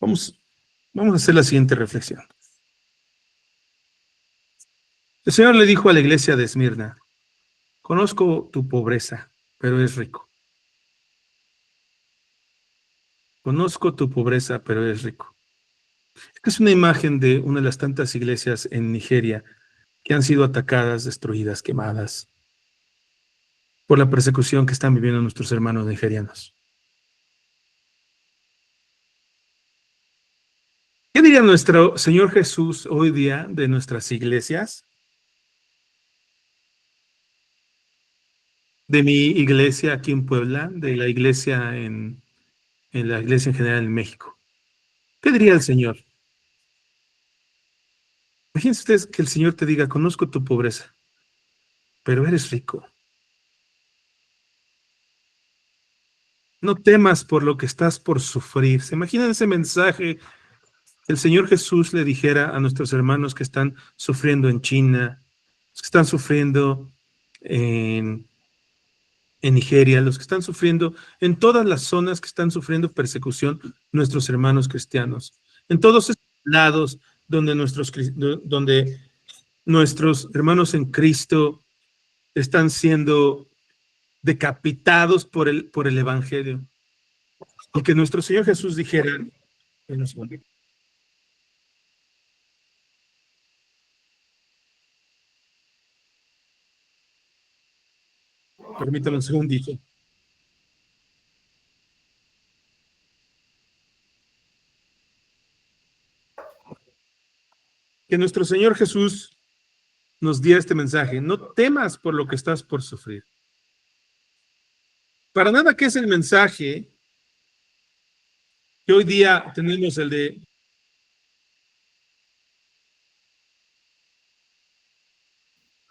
Vamos a hacer la siguiente reflexión. El Señor le dijo a la iglesia de Esmirna, conozco tu pobreza, pero eres rico. Conozco tu pobreza, pero eres rico. Esta es una imagen de una de las tantas iglesias en Nigeria que han sido atacadas, destruidas, quemadas por la persecución que están viviendo nuestros hermanos nigerianos. ¿Qué diría nuestro Señor Jesús hoy día de nuestras iglesias? De mi iglesia aquí en Puebla, de la iglesia en la iglesia en general en México. ¿Qué diría el Señor? Imagínense ustedes que el Señor te diga, conozco tu pobreza, pero eres rico. No temas por lo que estás por sufrir. ¿Se imaginan ese mensaje? El Señor Jesús le dijera a nuestros hermanos que están sufriendo en China, los que están sufriendo en, en Nigeria, los que están sufriendo en todas las zonas que están sufriendo persecución, nuestros hermanos cristianos, en todos estos lados donde donde nuestros hermanos en Cristo están siendo decapitados por el Evangelio. Y que nuestro Señor Jesús dijera, permítame un segundito, que nuestro Señor Jesús nos diera este mensaje, no temas por lo que estás por sufrir. Para nada que es el mensaje que hoy día tenemos el de,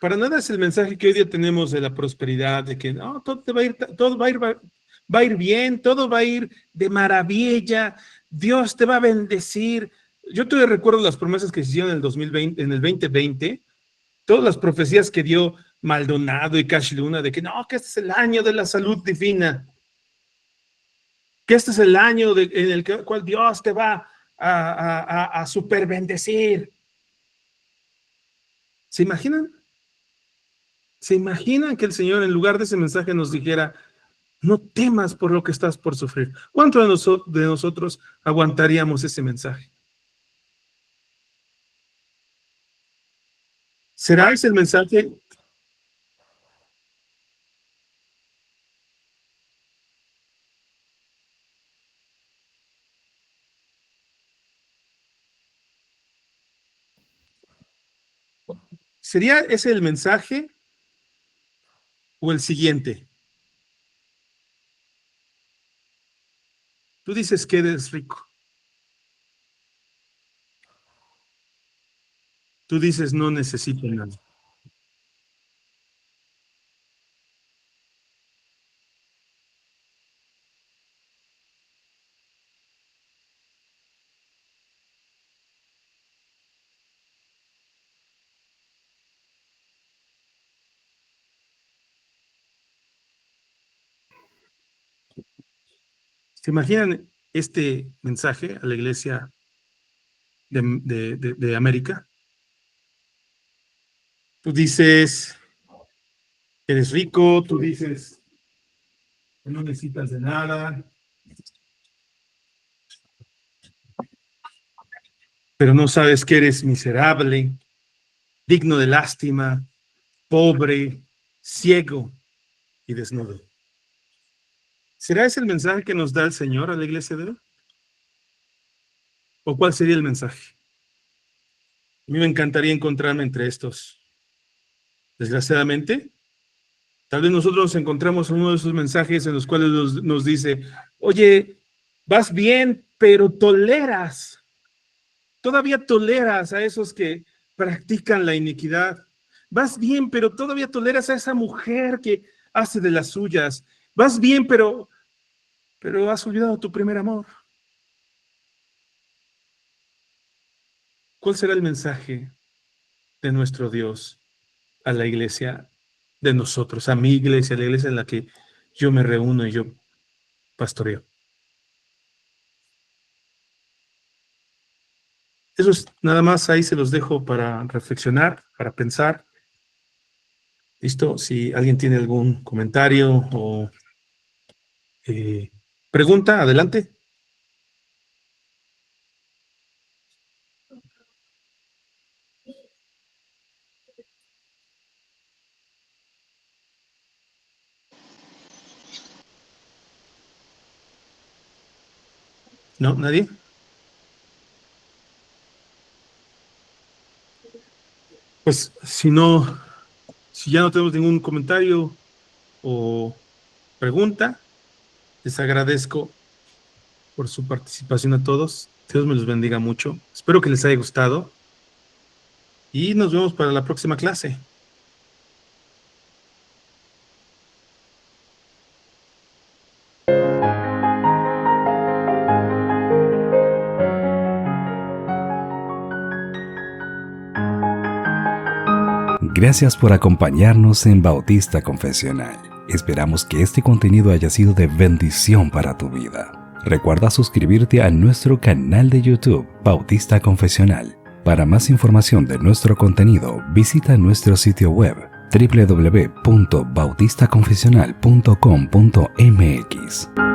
para nada es el mensaje que hoy día tenemos de la prosperidad, de que no, todo te va a ir, todo va a ir bien, todo va a ir de maravilla, Dios te va a bendecir. Yo todavía recuerdo las promesas que se hicieron en el 2020, en el 2020, todas las profecías que dio Maldonado y Cash Luna de que no, que este es el año de la salud divina, que este es el año en el cual Dios te va a super bendecir. ¿Se imaginan? ¿Se imaginan que el Señor en lugar de ese mensaje nos dijera, no temas por lo que estás por sufrir? ¿Cuántos de nosotros aguantaríamos ese mensaje? ¿Será ese el mensaje? ¿Sería ese el mensaje o el siguiente? Tú dices que eres rico. Tú dices no necesito nada. ¿Se imaginan este mensaje a la iglesia de América. Tú dices que eres rico, tú dices que no necesitas de nada, pero no sabes que eres miserable, digno de lástima, pobre, ciego y desnudo. ¿Será ese el mensaje que nos da el Señor a la iglesia de hoy? ¿O cuál sería el mensaje? A mí me encantaría encontrarme entre estos. Desgraciadamente, tal vez nosotros nos encontramos en uno de esos mensajes en los cuales nos dice, oye, vas bien, pero todavía toleras a esos que practican la iniquidad. Vas bien, pero todavía toleras a esa mujer que hace de las suyas. Vas bien, pero has olvidado tu primer amor. ¿Cuál será el mensaje de nuestro Dios a la iglesia de nosotros, a mi iglesia, a la iglesia en la que yo me reúno y yo pastoreo? Eso es nada más, ahí se los dejo para reflexionar, para pensar. ¿Listo? Si alguien tiene algún comentario o pregunta, adelante. ¿No? ¿Nadie? Pues si ya no tenemos ningún comentario o pregunta, les agradezco por su participación a todos. Dios me los bendiga mucho. Espero que les haya gustado y nos vemos para la próxima clase. Gracias por acompañarnos en Bautista Confesional. Esperamos que este contenido haya sido de bendición para tu vida. Recuerda suscribirte a nuestro canal de YouTube, Bautista Confesional. Para más información de nuestro contenido, visita nuestro sitio web www.bautistaconfesional.com.mx.